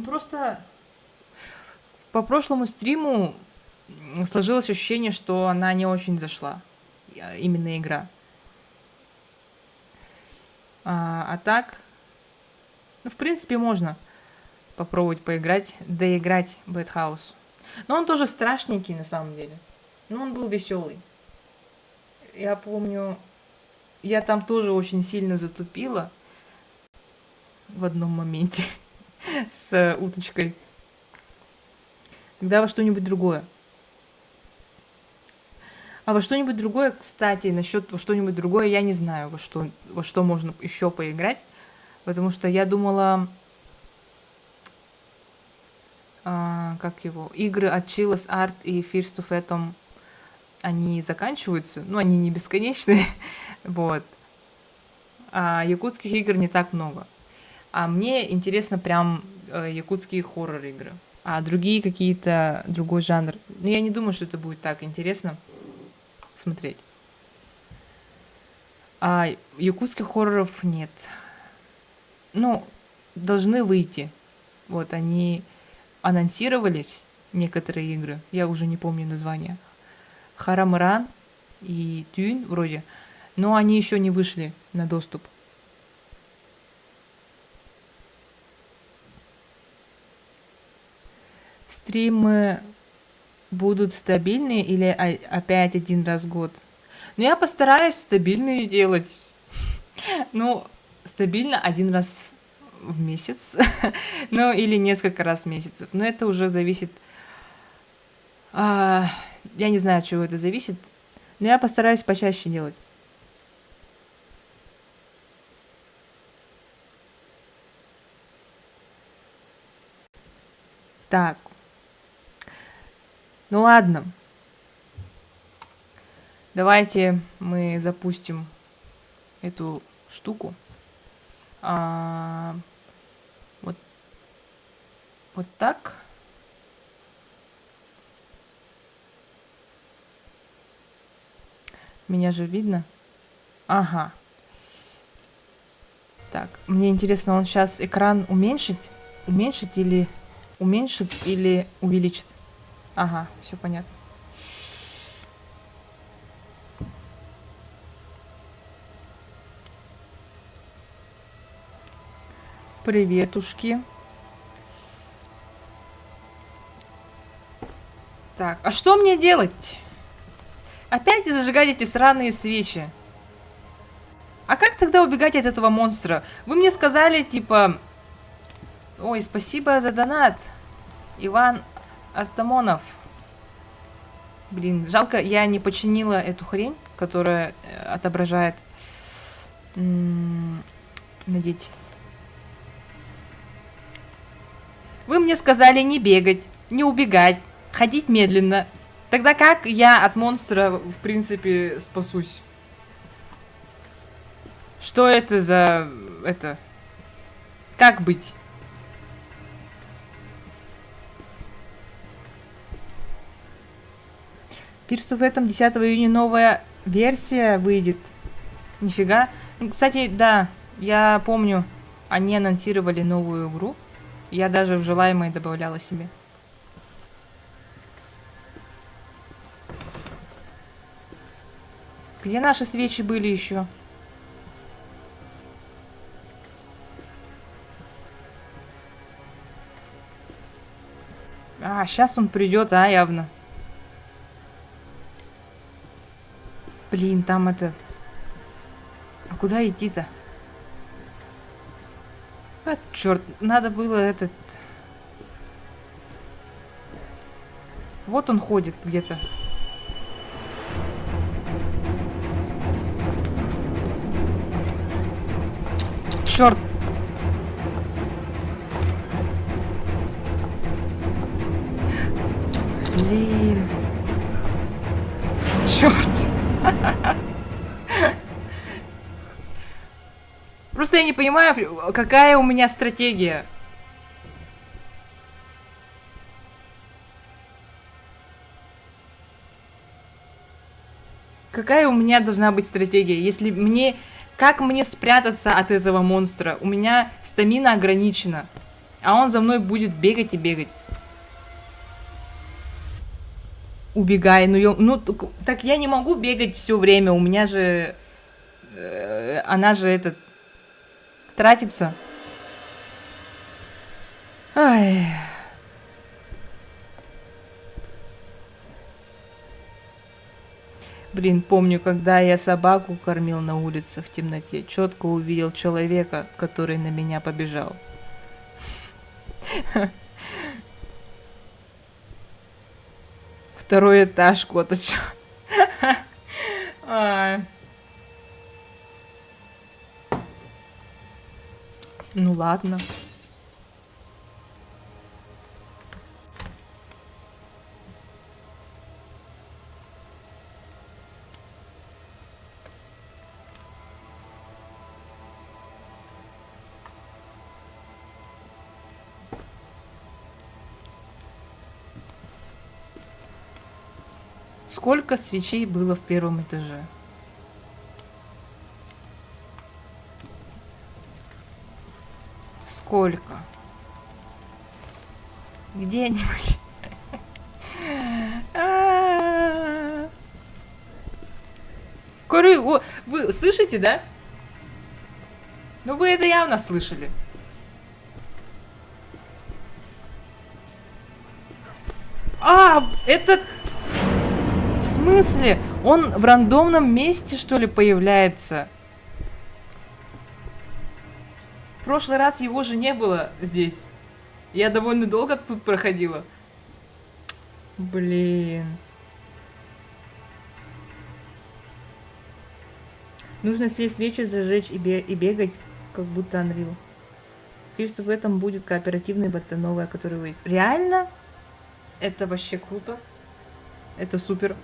просто по прошлому стриму сложилось ощущение, что она не очень зашла. Именно игра. А так, ну, в принципе, можно попробовать поиграть, доиграть Bad House. Но он тоже страшненький на самом деле. Но он был веселый. Я помню, я там тоже очень сильно затупила в одном моменте с уточкой. Тогда во что-нибудь другое. А во что-нибудь другое, кстати, насчет во что-нибудь другое, я не знаю, во что можно еще поиграть. Потому что я думала, как его, игры от Chillas Art и Fears to Fathom, они заканчиваются, ну, они не бесконечные, вот. А якутских игр не так много. А мне интересно прям якутские хоррор-игры. А другие какие-то, другой жанр. Но я не думаю, что это будет так интересно смотреть. А якутских хорроров нет. Ну, должны выйти. Вот, они анонсировались, некоторые игры. Я уже не помню названия. Харамыран и Тюн вроде. Но они еще не вышли на доступ. Стримы будут стабильные или опять один раз в год? Ну, я постараюсь стабильные делать. Ну, стабильно один раз в месяц. Ну, или несколько раз в месяц. Но это уже зависит... Я не знаю, от чего это зависит. Но я постараюсь почаще делать. Так. Ну ладно. Давайте мы запустим эту штуку. Вот, вот так. Меня же видно? Ага. Так, мне интересно, он сейчас экран уменьшит или уменьшит или увеличит? Ага, все понятно. Приветушки. Так, а что мне делать? Опять зажигать эти сраные свечи. А как тогда убегать от этого монстра? Вы мне сказали, типа... Ой, спасибо за донат. Иван Артамонов. Блин, жалко, я не починила эту хрень, которая отображает... Надеть. Вы мне сказали не бегать, не убегать, ходить медленно. Тогда как я от монстра, в принципе, спасусь? Что это за... это... Как быть? Пирсу в этом 10 июня новая версия выйдет. Нифига. Ну, кстати, да, я помню, они анонсировали новую игру. Я даже в желаемые добавляла себе. Где наши свечи были еще? А, сейчас он придет, а, явно. Блин, там это... А куда идти-то? А, черт, надо было этот... Вот он ходит где-то. Черт! Блин. Черт. Просто я не понимаю, какая у меня стратегия. Какая у меня должна быть стратегия, если мне... Как мне спрятаться от этого монстра? У меня стамина ограничена, а он за мной будет бегать и бегать. Убегай, так я не могу бегать все время, у меня же... она же этот... тратится. Ай... Блин, помню, когда я собаку кормил на улице в темноте, четко увидел человека, который на меня побежал. Второй этаж, коточка. Ну ладно. Сколько свечей было в первом этаже? Сколько? Где они были? Коры, вы слышите, да? Ну вы это явно слышали. А, это... В смысле? Он в рандомном месте, что ли, появляется? В прошлый раз его же не было здесь. Я довольно долго тут проходила. Блин. Нужно все свечи зажечь и бегать, как будто Unreal. Фишка в этом будет кооперативный бета новая, которая выйдет. Реально? Это вообще круто. Это супер.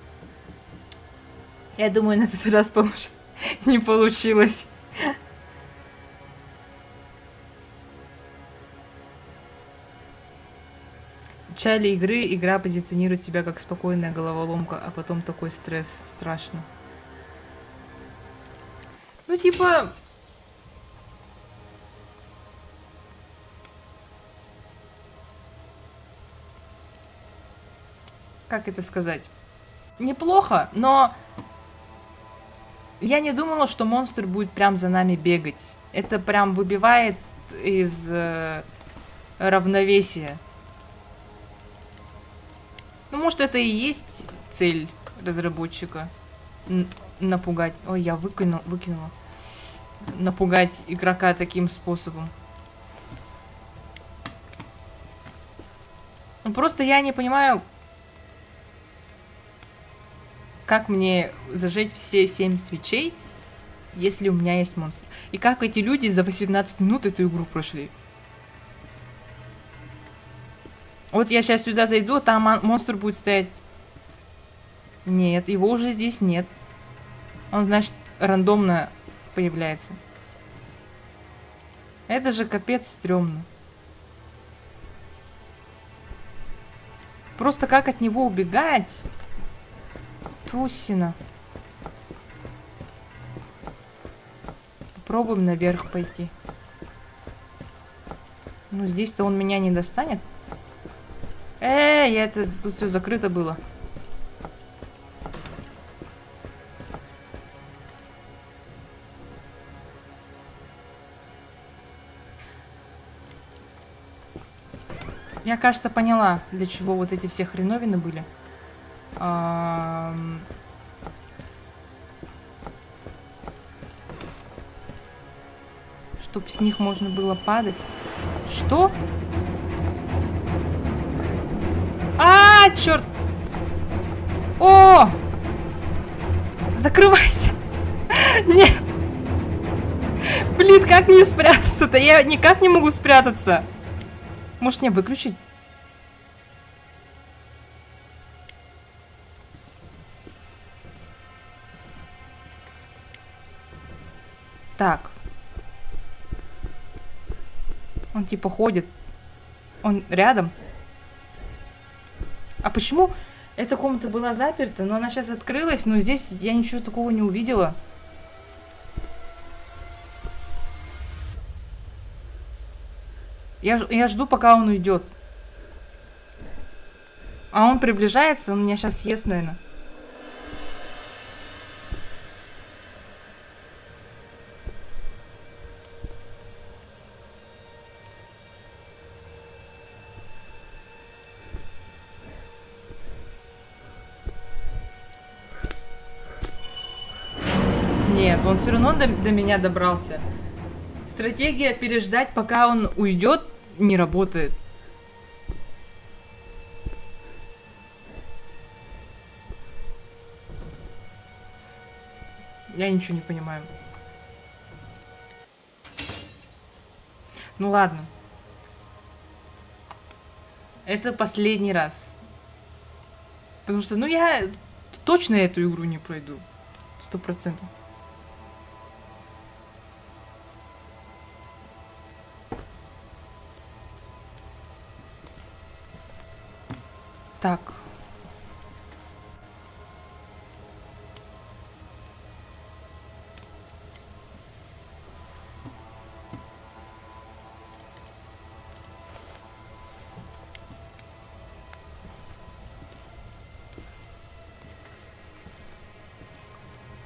Я думаю, на этот раз получится. Не получилось. В начале игры игра позиционирует себя как спокойная головоломка, а потом такой стресс. Страшно. Ну, типа... Как это сказать? Неплохо, но... Я не думала, что монстр будет прям за нами бегать. Это прям выбивает из равновесия. Ну, может, это и есть цель разработчика. Напугать. Ой, я выкинула. Напугать игрока таким способом. Ну, просто я не понимаю, как мне зажечь все 7 свечей, если у меня есть монстр. И как эти люди за 18 минут эту игру прошли. Вот я сейчас сюда зайду, там монстр будет стоять. Нет, его уже здесь нет. Он, значит, рандомно появляется. Это же капец стрёмно. Просто как от него убегать? Тусина. Попробуем наверх пойти. Ну, здесь-то он меня не достанет. Это тут все закрыто было. Я, кажется, поняла, для чего вот эти все хреновины были. Чтоб с них можно было падать. Что? Черт! О! Закрывайся! Нет! Блин, как мне спрятаться-то? Я никак не могу спрятаться. Может, мне выключить? Так. Он типа ходит. Он рядом. А почему эта комната была заперта, но она сейчас открылась, но здесь я ничего такого не увидела. Я жду, пока он уйдет. А он приближается, он меня сейчас съест, наверное. Нет, он все равно до меня добрался. Стратегия переждать, пока он уйдет, не работает. Я ничего не понимаю. Ну ладно. Это последний раз. Потому что, ну, я точно эту игру не пройду. 100%. Так.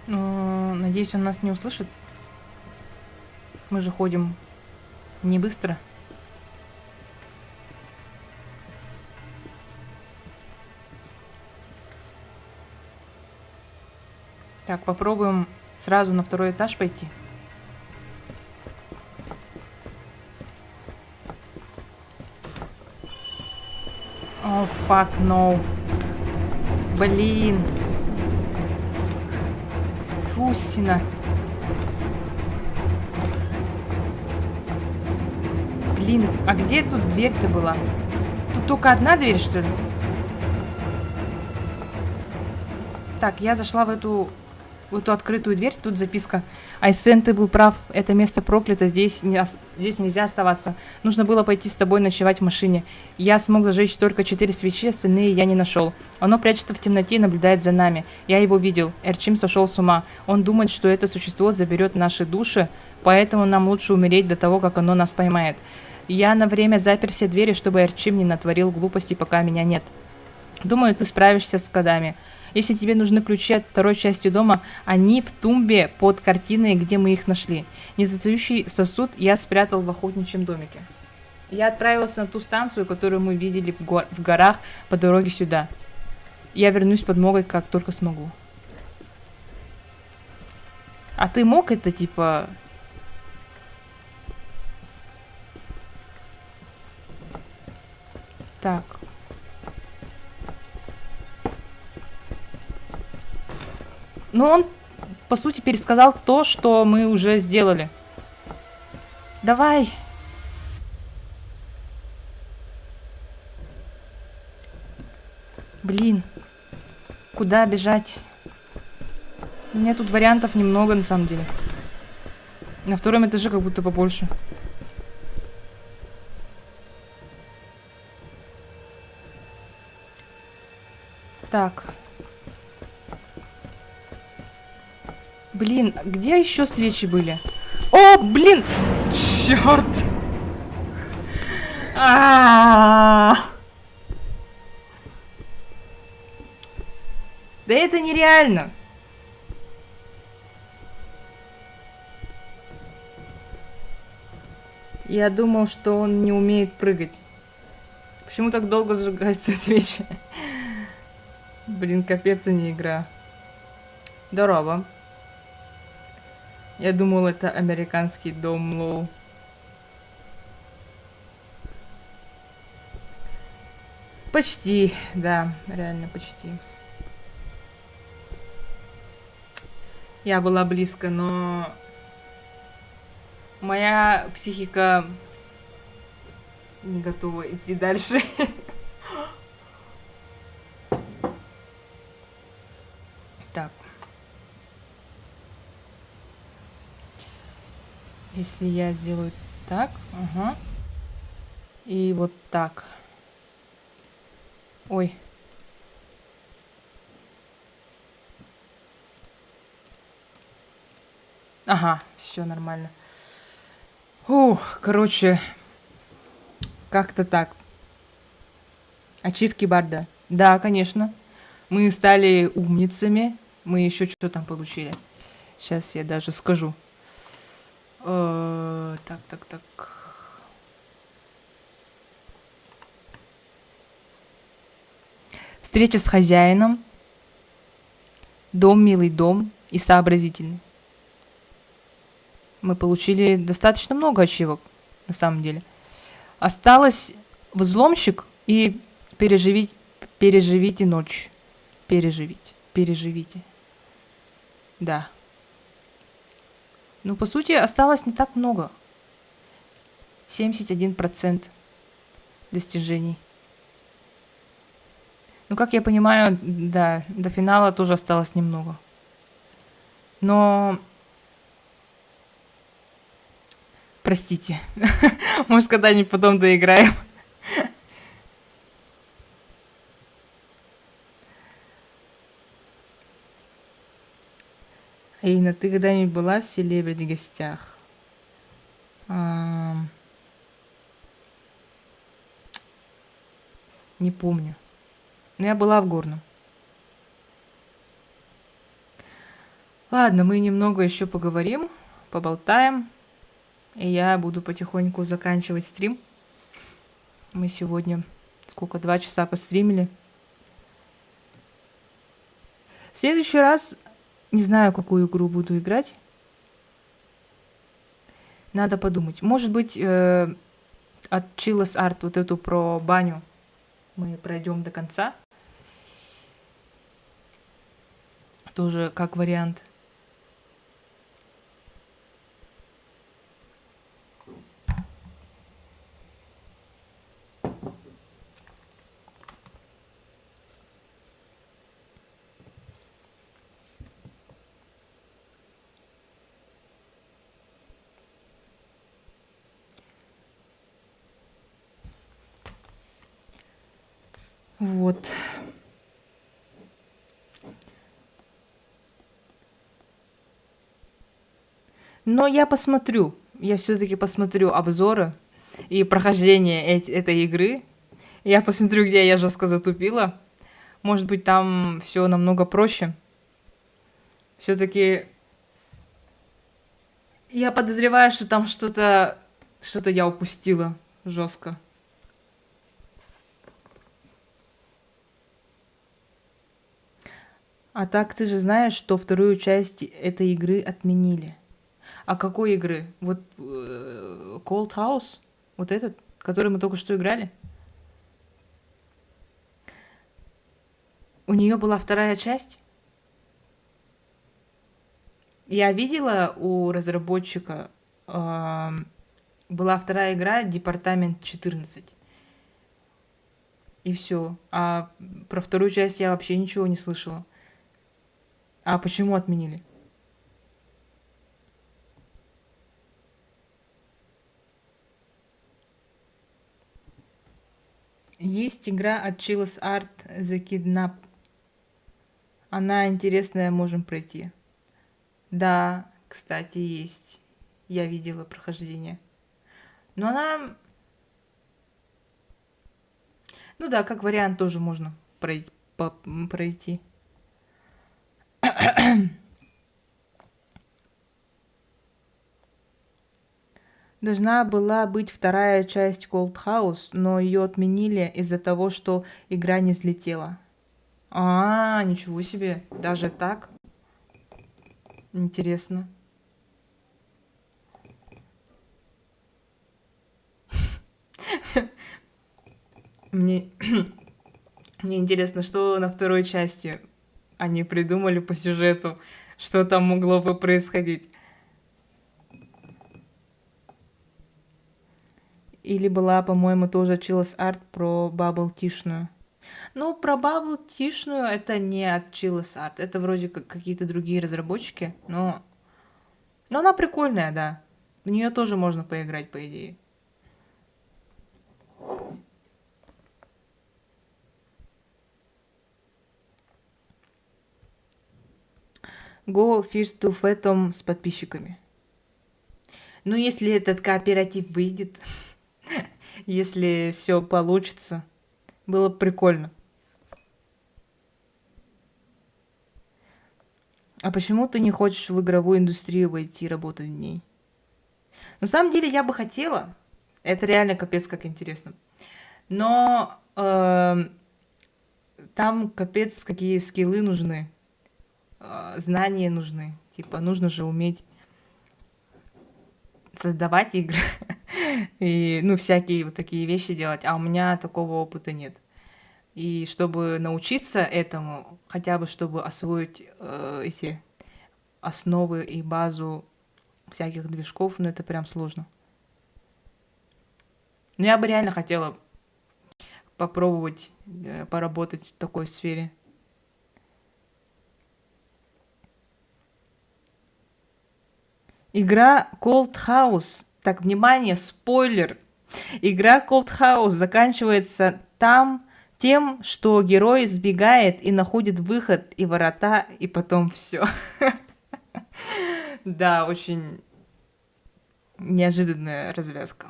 Ну, надеюсь, он нас не услышит. Мы же ходим не быстро. Так, попробуем сразу на второй этаж пойти. О, fuck, no. Блин. Твусина. Блин, а где тут дверь-то была? Тут только одна дверь, что ли? Так, я зашла в эту открытую дверь. Тут записка. Айсен, ты был прав. Это место проклято. Здесь нельзя оставаться. Нужно было пойти с тобой ночевать в машине. Я смог зажечь только 4 свечи, остальные я не нашел. Оно прячется в темноте и наблюдает за нами. Я его видел. Эрчим сошел с ума. Он думает, что это существо заберет наши души, поэтому нам лучше умереть до того, как оно нас поймает. Я на время запер все двери, чтобы Эрчим не натворил глупостей, пока меня нет. Думаю, ты справишься с кодами. Если тебе нужны ключи от второй части дома, они в тумбе под картиной, где мы их нашли. Незатающий сосуд я спрятал в охотничьем домике. Я отправился на ту станцию, которую мы видели в горах по дороге сюда. Я вернусь подмогой, как только смогу. А ты мог это, типа... Так. Ну, он, по сути, пересказал то, что мы уже сделали. Давай. Блин. Куда бежать? У меня тут вариантов немного, на самом деле. На втором этаже как будто побольше. Так. Блин, где еще свечи были? О, блин! Черт! Да это нереально! Я думал, что он не умеет прыгать. Почему так долго зажигаются свечи? Блин, капец, а не игра. Здорово. Я думал, это американский дом, лол. Почти, да, реально почти. Я была близко, но моя психика не готова идти дальше. Так. Если я сделаю так, ага. И вот так. Ой. Ага, все нормально. Ух, короче, как-то так. Ачивки Барда. Да, конечно. Мы стали умницами. Мы еще что там получили? Сейчас я даже скажу. Так. Встреча с хозяином. Дом, милый дом и сообразительный. Мы получили достаточно много ачивок, на самом деле. Осталось взломщик и переживите ночь. Переживите. Да. Ну, по сути, осталось не так много. 71% достижений. Ну, как я понимаю, да, до финала тоже осталось немного. Но... Простите. Может, когда-нибудь потом доиграем. Аина, ты когда-нибудь была в селебрити гостях? Не помню. Но я была в горном. Ладно, мы немного еще поговорим, поболтаем. И я буду потихоньку заканчивать стрим. Мы сегодня сколько, 2 часа постримили. В следующий раз не знаю, какую игру буду играть. Надо подумать. Может быть, от Chillus Art вот эту про баню мы пройдем до конца. Тоже как вариант. Вот. Но я посмотрю. Я все-таки посмотрю обзоры и прохождение этой игры. Я посмотрю, где я жестко затупила. Может быть, там все намного проще. Все-таки я подозреваю, что там что-то я упустила жестко. А так ты же знаешь, что вторую часть этой игры отменили. А какой игры? Вот Cold House? Вот этот, который мы только что играли? У нее была вторая часть? Я видела у разработчика была вторая игра Департамент 14. И все. А про вторую часть я вообще ничего не слышала. А почему отменили? Есть игра от Chillus Art The Kidnap. Она интересная, можем пройти. Да, кстати, есть. Я видела прохождение. Но она... Ну да, как вариант тоже можно пройти. Должна была быть вторая часть Cold House, но ее отменили из-за того, что игра не взлетела. А, ничего себе, даже так? Интересно. Мне, мне интересно, что на второй части они придумали по сюжету, что там могло бы происходить. Или была, по-моему, тоже Chill's Art про Бабл Тишную. Ну, про Бабл Тишную это не от Chill's Art, это вроде как какие-то другие разработчики, но она прикольная, да. В нее тоже можно поиграть, по идее. Go Fish to Phantom с подписчиками. Ну, если этот кооператив выйдет, если все получится, было бы прикольно. А почему ты не хочешь в игровую индустрию войти и работать в ней? На самом деле я бы хотела. Это реально капец как интересно. Но там капец какие скиллы нужны, знания нужны. Типа нужно же уметь создавать игры и, ну, всякие вот такие вещи делать. А у меня такого опыта нет. И чтобы научиться этому, хотя бы чтобы освоить эти основы и базу всяких движков, ну это прям сложно. Но я бы реально хотела попробовать поработать в такой сфере. Игра Cold House. Так, внимание, спойлер. Игра Cold House заканчивается тем, что герой сбегает и находит выход и ворота, и потом все. Да, очень неожиданная развязка.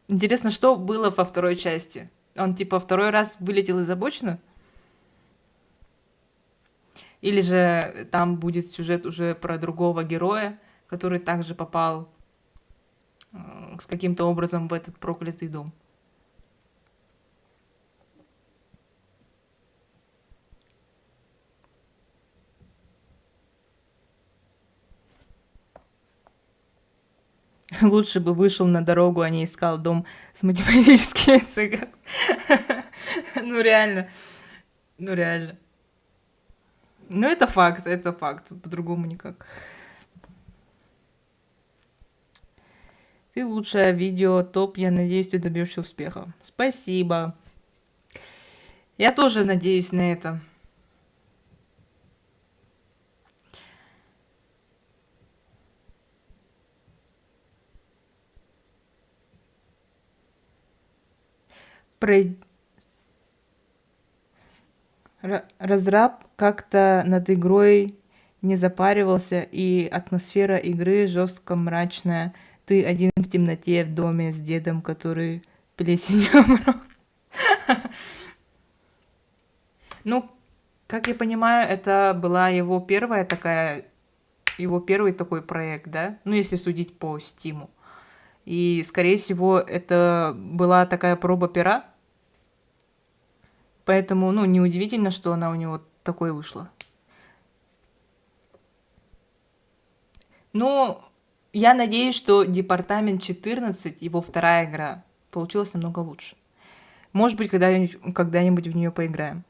Интересно, что было во второй части? Он типа второй раз вылетел из обочины? Или же там будет сюжет уже про другого героя, который также попал с каким-то образом в этот проклятый дом? Лучше бы вышел на дорогу, а не искал дом с математическими загадками. Ну реально, ну реально. Ну это факт, по-другому никак. Ты лучшее видео, топ, я надеюсь, ты добьешься успеха. Спасибо. Я тоже надеюсь на это. Про... Разраб как-то над игрой не запаривался, и атмосфера игры жестко мрачная. Ты один в темноте в доме с дедом, который плесенью умрет. Ну, как я понимаю, это была его первый такой проект, да? Ну, если судить по Стиму. И, скорее всего, это была такая проба пера, поэтому, ну, неудивительно, что она у него такой вышла. Ну, я надеюсь, что Департамент 14, его вторая игра, получилась намного лучше. Может быть, когда-нибудь в нее поиграем.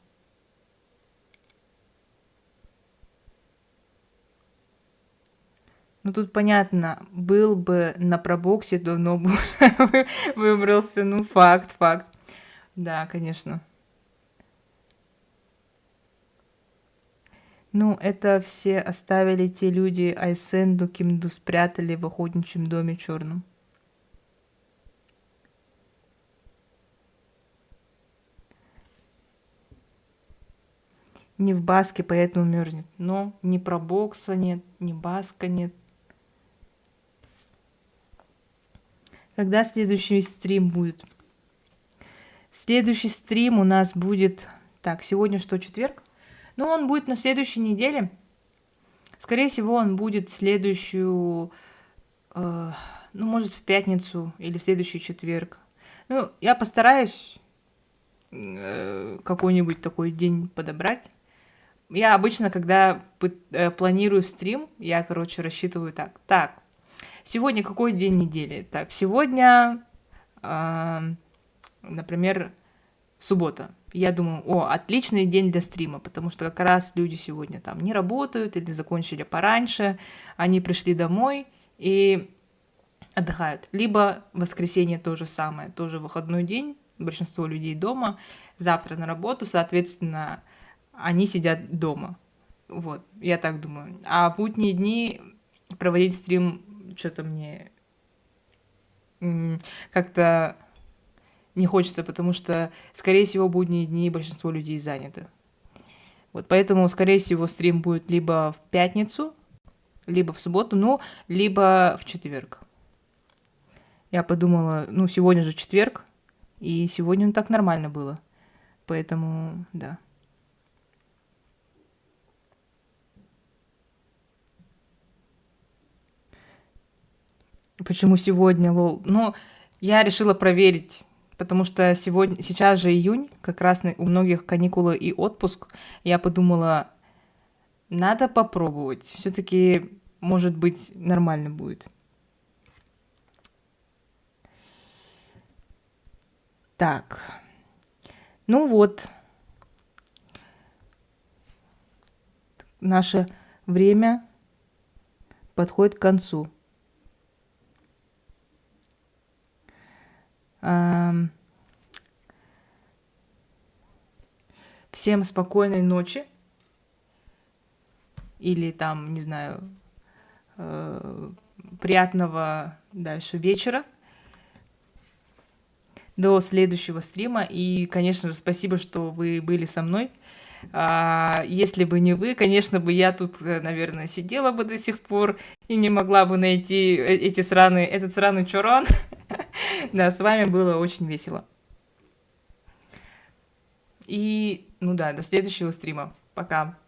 Ну, тут понятно, был бы на пробоксе, давно бы уже выбрался. Ну, факт. Да, конечно. Ну, это все оставили те люди Айсенду Кимду спрятали в охотничьем доме черном. Не в баске, поэтому мерзнет. Но ни пробокса нет, ни баска нет. Когда следующий стрим будет? Следующий стрим у нас будет... Так, сегодня что, четверг? Ну, он будет на следующей неделе. Скорее всего, он будет в следующую, ну, может, в пятницу или в следующий четверг. Ну, я постараюсь какой-нибудь такой день подобрать. Я обычно, когда планирую стрим, я, короче, рассчитываю так. Так, сегодня какой день недели? Так, сегодня, например, суббота. Я думаю, о, отличный день для стрима, потому что как раз люди сегодня там не работают или закончили пораньше, они пришли домой и отдыхают. Либо воскресенье то же самое, тоже выходной день, большинство людей дома, завтра на работу, соответственно, они сидят дома. Вот, я так думаю. А в будние дни проводить стрим что-то мне как-то не хочется, потому что, скорее всего, в будние дни большинство людей заняты. Вот, поэтому, скорее всего, стрим будет либо в пятницу, либо в субботу, ну, либо в четверг. Я подумала, ну, сегодня же четверг, и сегодня, ну, так нормально было. Поэтому, да. Почему сегодня, лол? Ну, я решила проверить, потому что сейчас же июнь, как раз у многих каникулы и отпуск. Я подумала, надо попробовать. Все-таки, может быть, нормально будет. Так, ну вот, наше время подходит к концу. Всем спокойной ночи. Или там, не знаю, приятного дальше вечера. До следующего стрима. И, конечно же, спасибо, что вы были со мной. Если бы не вы, конечно бы я тут, наверное, сидела бы до сих пор и не могла бы найти этот сраный чурон. Да, с вами было очень весело. И, ну да, до следующего стрима. Пока.